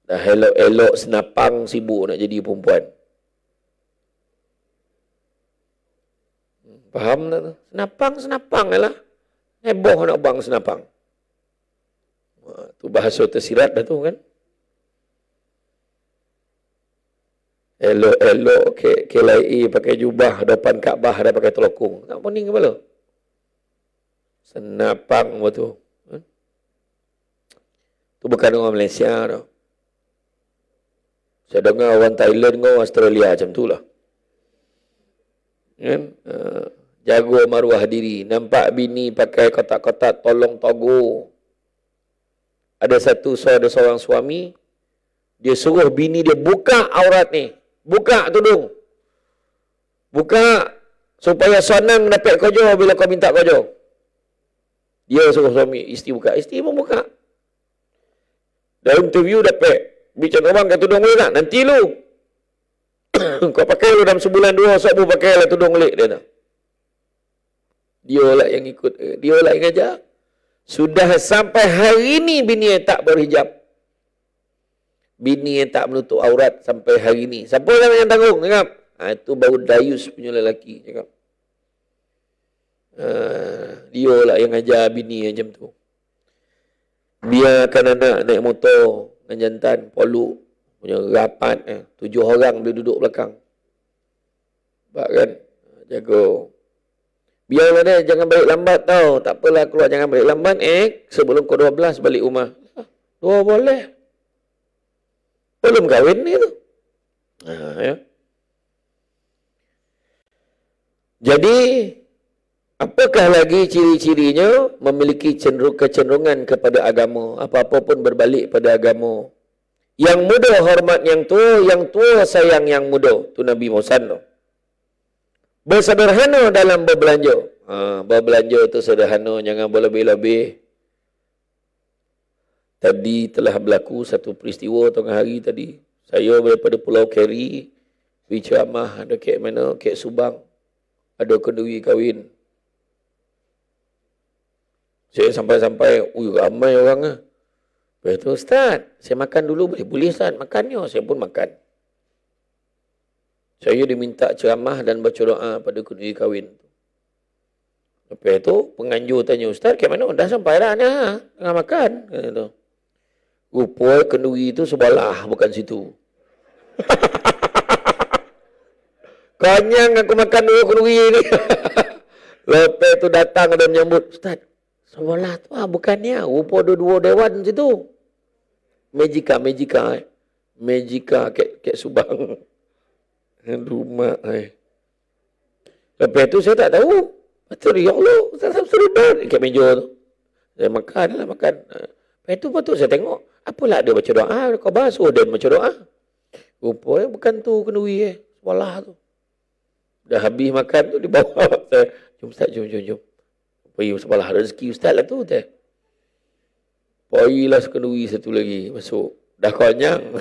Dah elok-elok senapang sibuk nak jadi perempuan. Faham tak tu? Senapang lah. Heboh nak bang senapang. Tu bahasa tersirat dah tu kan. Elok-elok KLIA pakai jubah depan Kaabah dah pakai telokong. Tak pening kepala. Senapang betul. Tu bukan orang Malaysia tau. Saya dengar orang Thailand dengan Australia macam tu lah. Kan? Jaga maruah diri. Nampak bini pakai kotak-kotak tolong togo. Ada seorang suami, dia suruh bini dia buka aurat ni. Buka tudung. Buka supaya senang dapat kerja bila kau minta kerja. Dia suruh suami, isteri buka. Isteri pun buka. Dalam interview dapat. Bicara orang kat tudung boleh tak? Nanti lu. Kau pakai lu dalam sebulan dua, sebab pakai lah tudung lek dia tak. Dia lah yang ikut. Dia lah yang ajar. Sudah sampai hari ni bini yang tak berhijab. Bini yang tak menutup aurat sampai hari ni. Siapa yang tanggung? Cakap. Itu baru dayus punya lelaki. Cakap. Dia lah yang ajar bini macam tu. Biarkan anak naik motor dengan jantan, poluk, punya rapat, 7 orang dia duduk belakang. Sebab kan, jaga. Biarlah dia, jangan balik lambat tau. Tak apalah keluar, jangan balik lambat. Sebelum pukul 12 balik rumah. Dua boleh. Belum kahwin ni tu. Ya. Jadi, apakah lagi ciri-cirinya? Memiliki kecenderungan kepada agama. Apa-apa pun berbalik pada agama. Yang muda hormat yang tua sayang yang muda. Tu Nabi Muhammad tu. Bersederhana dalam berbelanja. Berbelanja tu sederhana, jangan berlebih-lebih. Tadi telah berlaku satu peristiwa tengah hari tadi. Saya daripada Pulau Keri, pergi ceramah, ada kek mana, kek Subang. Ada kenduri kahwin. Saya sampai-sampai, ramai orang lah. Lepas tu, Ustaz, saya makan dulu, boleh Ustaz, makannya. Saya pun makan. Saya diminta ceramah dan baca doa pada kenduri kahwin. Lepas tu, penganjur tanya, Ustaz, kek mana? Dah sampai dah, tengah makan. Rupanya kenduri itu sebelah, bukan situ. Kanyang aku makan dulu kenduri ni. Lepas tu datang dan menyambut, Ustaz, sebelah tu bukannya. Rupanya dua dewan situ. Magika. Magika, kek Subang. Rumah. Lepas tu saya tak tahu. Lepas tu, ya Allah, Ustaz sudah kek meja tu. Saya makan. Lepas tu saya tengok. Apalah dia baca doa. Kau basuh dan baca doa. Rupanya bukan tu kenduri. Sebelah tu. Dah habis makan tu, dibawa. Jom Ustaz, jom. Pergi sebelah rezeki Ustaz lah tu. Pergilah kenduri satu lagi. Masuk. Dah konyang.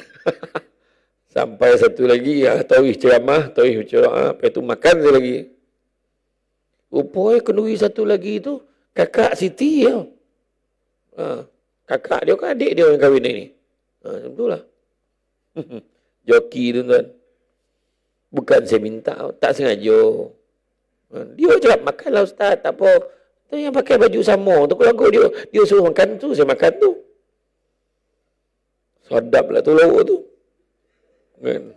Sampai satu lagi. Tauhid ceramah, tauhid baca doa. Lepas tu makan satu lagi. Rupanya kenduri satu lagi tu, kakak Siti ya. Kakak dia kan adik dia yang kahwin ni. Betul lah. Joki tu tuan. Bukan saya minta, tak sengaja. Dia cakap, makanlah Ustaz, tak apa. Tu yang pakai baju sama, tu kalau dia suruh makan tu, saya makan tu. Sedap lah tu lauk tu. Kan?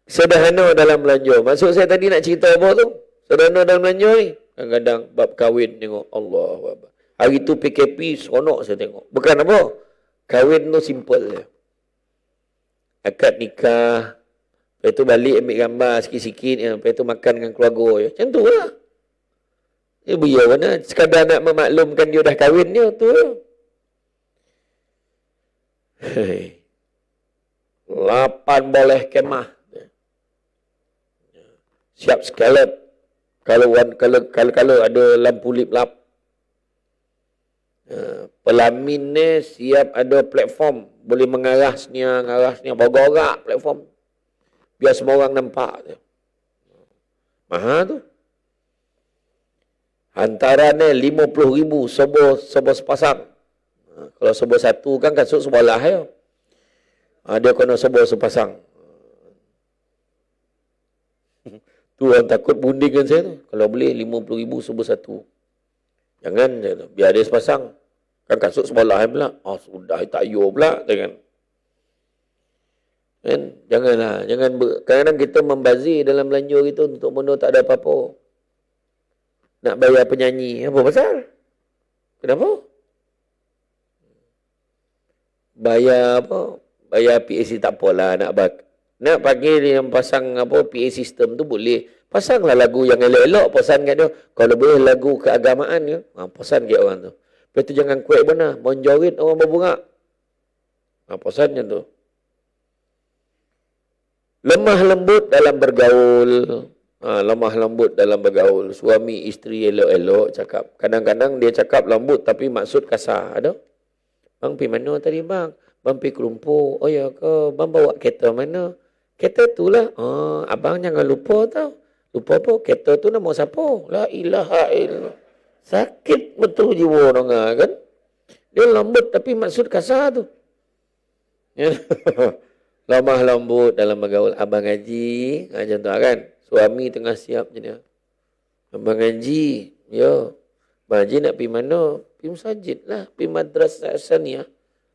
Sederhana dalam belanja. Maksud saya tadi nak cerita apa tu? Sederhana dalam belanja ni. Kadang-kadang bab kahwin tengok Allah. Hari tu PKP seronok saya tengok. Bukan apa? Kahwin tu simple je. Akad nikah. Lepas tu balik ambil gambar sikit-sikit. Lepas tu makan dengan keluarga je. Macam tu lah. Dia biar mana. Sekadar nak memaklumkan dia dah kahwin dia. Tu lah. 8 boleh kemah. Siap skalap. Kalau ada lampu lip-lap. Pelamin ni siap ada platform. Boleh mengarah sini, bergerak platform. Biar semua orang nampak. Mahal tu. Hantarannya 50,000 sebuah sepasang. Kalau sebuah satu kan kasut sebelah ya. Dia kena sebuah sepasang. Tu orang takut bundingkan saya tu. Kalau boleh 50,000 sebuah satu. Jangan, biar dia sepasang. Kan kasut sebelah pula. Sudah, tak yo pula. Janganlah. Kadang-kadang kita membazir dalam belanja kita untuk benda tak ada apa-apa. Nak bayar penyanyi. Apa pasal? Kenapa? Bayar apa? Bayar PAC tak apalah. Nak panggil yang pasang PA system tu boleh. Pasanglah lagu yang elok-elok. Pesan kat dia. Kalau boleh lagu keagamaan ke. Pesan kat orang tu. Lepas tu jangan kuat benar. Menjorit orang berbunga. Pesannya tu. Lemah lembut dalam bergaul. Lemah lembut dalam bergaul. Suami isteri elok-elok cakap. Kadang-kadang dia cakap lembut tapi maksud kasar. Ada? Bang pergi mana tadi bang? Bang pergi kelumpur. Oh ya ke? Bang bawa kereta mana? Kereta tu lah. Abang jangan lupa tau. Lupa apa? Kereta tu nama siapa? La ilaha illallah. Sakit betul jiwa orang kan? Dia lembut tapi maksud kasar tu. Lemah lembut dalam bergaul. Abang Haji. Macam tu kan? Suami tengah siap je dia. Abang Haji. Ya. Haji nak pergi mana? Pergi masjid lah. Pergi madrasah Hasaniyah.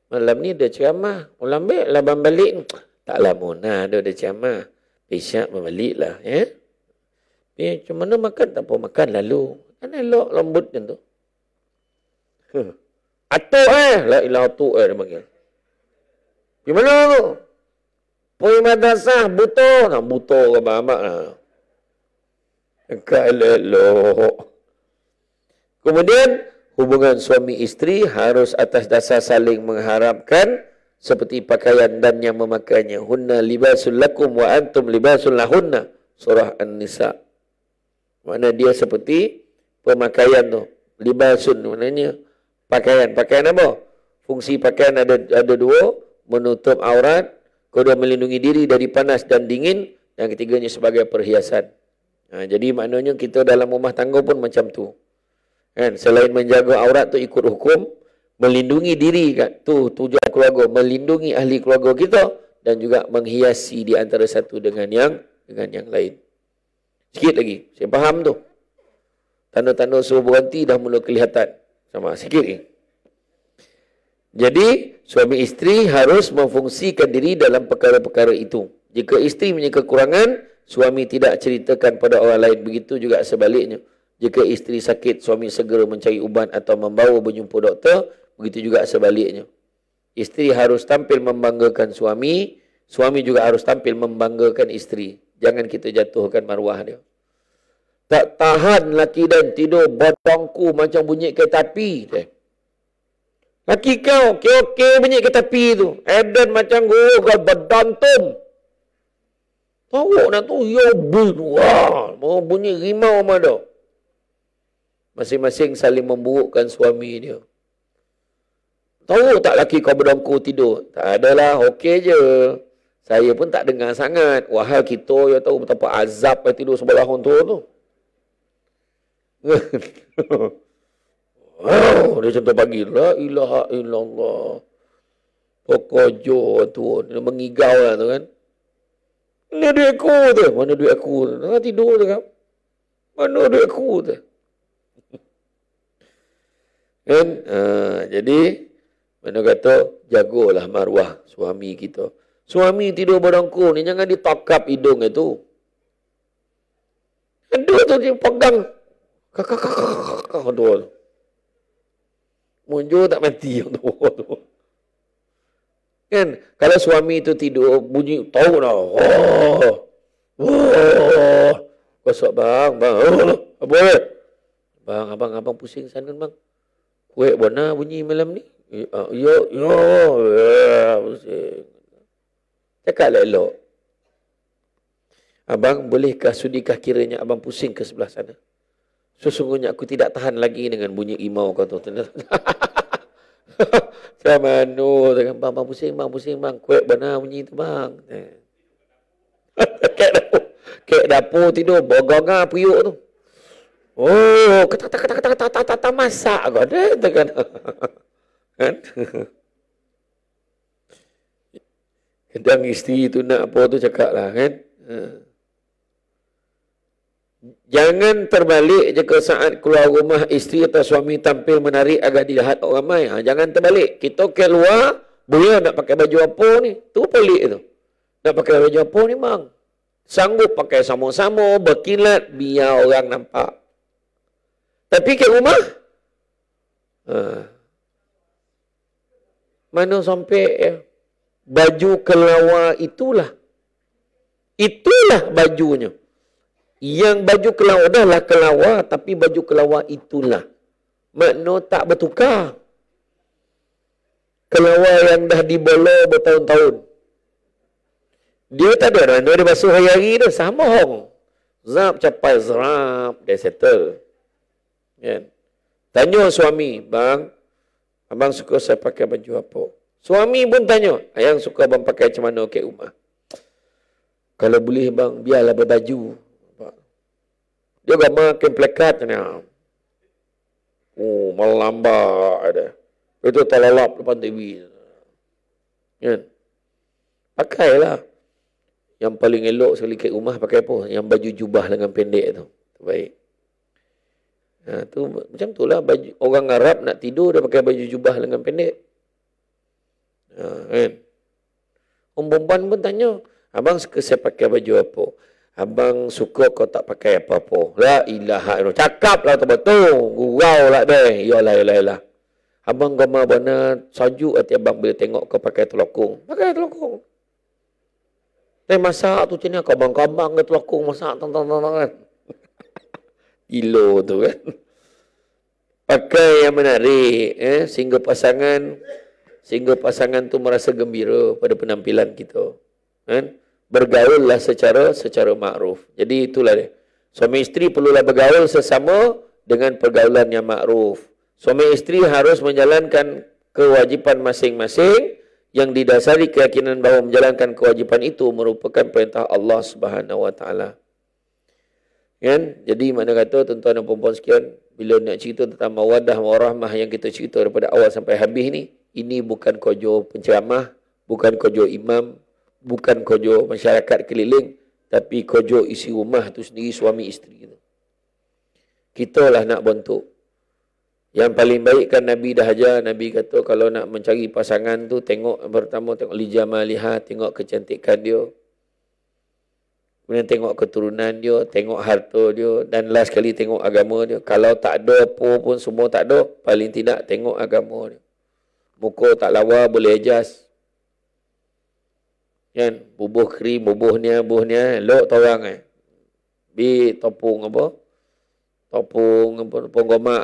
Malam ni ada ceramah. Ulang baik, labang balik. Taklah Mona ada ceramah. Isyak membalik lah. Ya? Macam mana makan? Tak apa makan lalu. Kan elok lembut macam tu. Atuk La ilah atuk dia panggil. Pergi mana tu? Pergi madrasah. Buto. Nah, buto ke bahamak lah. Dekat elok. Kemudian, hubungan suami isteri harus atas dasar saling mengharapkan seperti pakaian dan yang memakainya. Hunna libasul lakum wa antum libasul lahunna. Surah An-Nisa. Makna dia seperti pemakaian tu. Libasun maknanya pakaian. Pakaian apa? Fungsi pakaian ada dua. Menutup aurat. Kedua melindungi diri dari panas dan dingin. Yang ketiganya sebagai perhiasan. Jadi maknanya kita dalam rumah tangga pun macam tu. Kan? Selain menjaga aurat tu ikut hukum. Melindungi diri kan? Tujuan keluarga. Melindungi ahli keluarga kita. Dan juga menghiasi di antara satu dengan yang lain. Sikit lagi. Saya faham tu. Tanda-tanda suruh berhenti dah mula kelihatan. Sama sikit lagi. Jadi, suami isteri harus memfungsikan diri dalam perkara-perkara itu. Jika isteri punya kekurangan, suami tidak ceritakan pada orang lain. Begitu juga sebaliknya. Jika isteri sakit, suami segera mencari ubat atau membawa berjumpa doktor. Begitu juga sebaliknya. Isteri harus tampil membanggakan suami. Suami juga harus tampil membanggakan isteri. Jangan kita jatuhkan maruah dia. Tak tahan laki dan tidur botongku macam bunyi kereta api. Laki kau, okey bunyi kereta api tu. Edan macam guru kau berdantum. Tahu nak tu, ya wah, mau bunyi rimau mana. Masing-masing saling memburukkan suami dia. Tahu tak laki kau berdongku tidur? Tak adalah, okey je. Saya pun tak dengar sangat. Wahai kita, ya tahu betapa azab yang tidur sebelah orang tua tu. Wow, dia contoh pagi. La ilaha illallah. Pokojo tu. Dia mengigau lah tu kan. Mana duit aku tu? Mana duit aku tu? Tengah tidur tu kan. Mana duit aku tu? Kan? Jadi, mana kata, jagalah maruah suami kita. Suami tidur berdongku ni, jangan ditokap hidung itu. Aduh tu dia pegang. Kakak tu. Muncul tak mati yang tu. Kan? Kalau suami itu tidur, bunyi, tahu dah. Kosok bang. Apa ni? Bang, abang pusing sana bang. Kuek bona bunyi malam ni. Ya, pusing. Cakap elok. Abang, bolehkah sudikah kiranya abang pusing ke sebelah sana? Sesungguhnya aku tidak tahan lagi dengan bunyi imau kau tu. Sama anu, bang pusing bang. Kuek benar bunyi tu bang. Kek dapur tidur, bogongah puyuk tu. Oh, kata masak kau dah kan. Kan? Kadang isteri tu nak apa tu cakap lah kan. Jangan terbalik jika saat keluar rumah isteri atau suami tampil menarik agar dilihat orang ramai. Jangan terbalik. Kita keluar, boleh nak pakai baju apa ni? Tu pelik tu. Nak pakai baju apa ni bang? Sanggup pakai sama-sama, berkilat, biar orang nampak. Tapi ke rumah? Mana sampai ya? Baju kelawar itulah. Itulah bajunya. Yang baju kelawar adalah kelawar, tapi baju kelawar itulah. Makna tak bertukar. Kelawar yang dah dibolor bertahun-tahun. Dia tak ada mana dia basuh hari-hari dah. Sama hong. Zap capai zrap. Dia settle. Kan? Tanya suami, bang, abang suka saya pakai baju apa? Suami pun tanya, ayang suka abang pakai macam mana ke rumah? Kalau boleh bang, biarlah berbaju. Dia agak makin plekat ni. Oh, melambak ada. Itu terlelap depan TV. Kan? Pakailah. Yang paling elok sekali kat rumah pakai apa? Yang baju jubah lengan pendek tu. Baik. Tu macam itulah baju orang Arab nak tidur dia pakai baju jubah lengan pendek. Kan? Orang perempuan pun tanya, abang suka saya pakai baju apa? Abang suka kau tak pakai apa-apa. La ilaha illallah. Cakap lah betul. Gurau lah deh. Yalah. Abang gambar mana sajuk hati abang bila tengok kau pakai telokong. Pakai telokong. Tapi masak tu macam ni. Kabang-kabang ke telokong masak. Kan. Gilo tu kan. Pakai yang menarik. Sehingga pasangan tu merasa gembira pada penampilan kita. Kan? Bergaullah secara makruf. Jadi itulah dia. Suami isteri perlulah bergaul sesama dengan pergaulan yang makruf. Suami isteri harus menjalankan kewajipan masing-masing yang didasari keyakinan bahawa menjalankan kewajipan itu merupakan perintah Allah Subhanahu Wa Taala. Kan? Jadi mana kata tuan-tuan dan puan-puan sekalian, bila nak cerita tentang mawaddah warahmah yang kita cerita daripada awal sampai habis ni, ini bukan kojo penceramah, bukan kojo imam, bukan kojo masyarakat keliling, tapi kojo isi rumah tu sendiri, suami isteri kita. Kita lah nak bentuk. Yang paling baik kan Nabi dah ajar, Nabi kata kalau nak mencari pasangan tu, tengok pertama tengok lijamaliha, tengok kecantikan dia. Kemudian tengok keturunan dia, tengok harta dia, dan last kali tengok agama dia. Kalau tak ada apa pun, semua tak ada, paling tidak tengok agama dia. Muka tak lawa, boleh adjust. Kan? Bubuh krim, bubuh ni, elok torang Bi topung apa? Topung gomak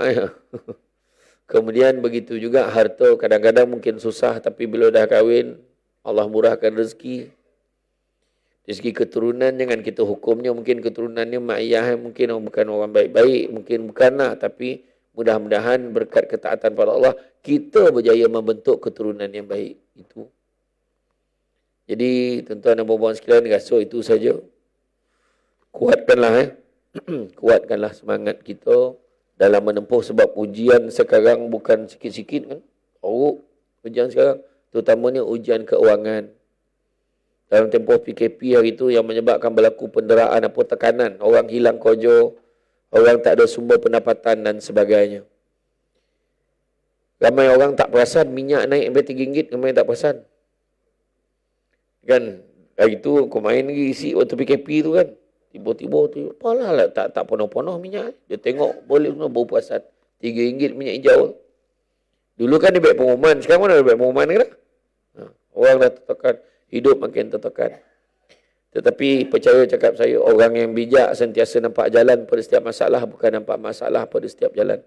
Kemudian begitu juga harta, kadang-kadang mungkin susah, tapi bila dah kahwin, Allah murahkan rezeki. Rezeki keturunan jangan kita hukumnya, mungkin keturunannya mak ayah mungkin bukan orang baik-baik, mungkin bukanlah, tapi mudah-mudahan berkat ketaatan pada Allah kita berjaya membentuk keturunan yang baik itu. Jadi tuan-tuan dan puan-puan sekalian, rasa itu saja. Kuatkanlah kuatkanlah semangat kita dalam menempuh, sebab ujian sekarang bukan sikit-sikit kan. Ujian sekarang terutamanya ujian keuangan. Dalam tempoh PKP hari itu yang menyebabkan berlaku penderaan apa tekanan, orang hilang kerja, orang tak ada sumber pendapatan dan sebagainya. Ramai orang tak perasan minyak naik sampai RM3, ramai tak perasan. Kan hari itu aku main lagi isi waktu PKP tu kan. Tiba-tiba tu, apalah lah, tak ponoh-ponoh minyak. Dia tengok, boleh semua baru perasan. RM3 minyak hijau. Dulu kan dia baik pengumuman, sekarang mana dia baik pengumuman ke tak? Orang dah tertekan, hidup makin tertekan. Tetapi percaya cakap saya, orang yang bijak sentiasa nampak jalan pada setiap masalah, bukan nampak masalah pada setiap jalan.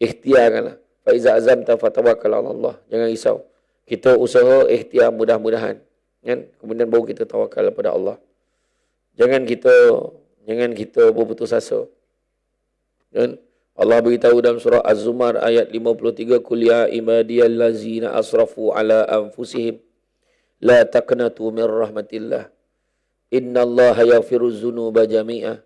Ikhtiarkanlah. Faiza azamta fatawakkal 'ala Allah. Jangan risau. Kita usaha ikhtiar mudah-mudahan. Kan? Kemudian baru kita tawakal kepada Allah. Jangan kita berputus asa. Dan Allah beritahu dalam surah Az-Zumar ayat 53, "Qul ya ibadiyallazina asrafu ala anfusihim la taqnatu min rahmatillah. Innallaha yaghfiru dzunuba jami'a.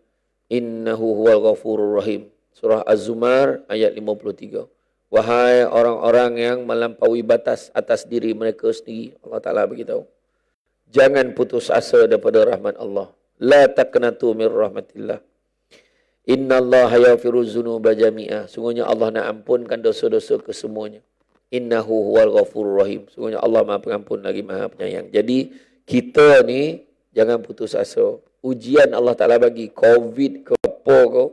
Innahu huwal ghafurur rahim." Surah Az-Zumar ayat 53. Wahai orang-orang yang melampaui batas atas diri mereka sendiri, Allah Ta'ala beritahu, jangan putus asa daripada rahmat Allah. La taqnatu min rahmatillah. Innallaha yaghfiru dzunuba jami'a. Sungguhnya Allah nak ampunkan dosa-dosa kesemuanya. Innahu huwal ghafurur rahim. Sungguhnya Allah Maha Pengampun lagi Maha Penyayang. Jadi kita ni jangan putus asa. Ujian Allah Ta'ala bagi, COVID ke apa ke,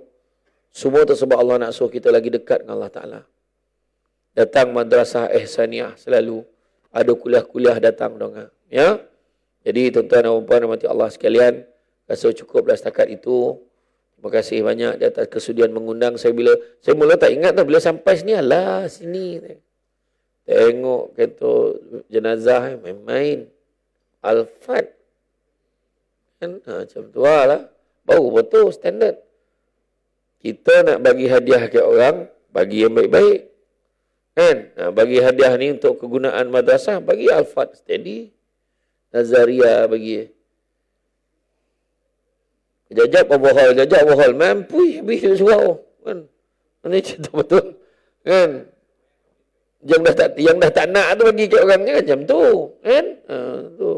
semua tu sebab Allah nak suruh kita lagi dekat dengan Allah Ta'ala. Datang madrasah ihsaniyah selalu. Ada kuliah-kuliah datang dong. Ya. Jadi tuan-tuan dan puan-puan rahmati Allah sekalian, rasa cukuplah setakat itu. Terima kasih banyak di atas kesudian mengundang saya. Saya mula tak ingat bila sampai sini, alah sini. Tengok kata jenazah main-main. Al-Fat. Kan? Macam tu lah. Baru betul standard. Kita nak bagi hadiah ke orang, bagi yang baik-baik. Kan? Bagi hadiah ni untuk kegunaan madrasah, bagi Al-Fat steady. Nazaria bagi. Jajak berbohol. Mampu habis dia surau. Kan? Ini cerita betul. Kan? Yang dah tak nak tu bagi ke orang ni kan macam tu. Kan? Tu.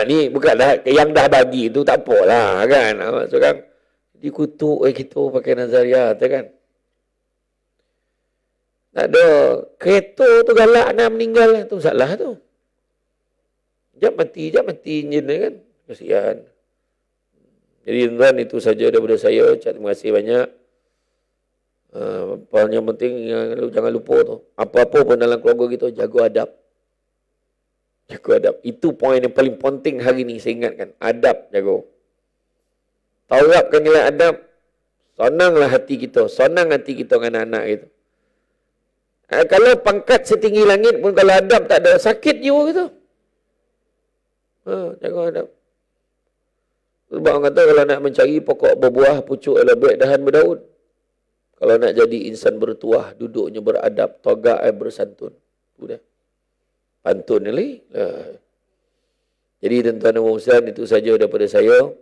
Ni bukanlah yang dah bagi tu tak apalah kan. Sekarang Dikutuk gitu pakai nazariah tu kan. Tak ada. Kereta tu galak nak meninggal tu salah tu. Jap mati enjin dia kan. Kasihan. Jadi tuan itu saja daripada saya. Terima kasih banyak. Yang penting jangan lupa tu. Apa-apa pun dalam keluarga kita jaga adab. Jaga adab. Itu poin yang paling penting hari ni saya ingatkan. Adab jaga. Tawabkan nilai adab. Senanglah hati kita. Senang hati kita dengan anak-anak kita. Kalau pangkat setinggi langit pun kalau adab tak ada, sakit jiwa kita. Jaga adab. Sebab orang kata kalau nak mencari pokok berbuah, pucuk adalah baik dahan berdaun. Kalau nak jadi insan bertuah, duduknya beradab, togak bersantun. Sudah. Pantun ni. Jadi tuan-tuan dan puan-puan, itu saja daripada saya.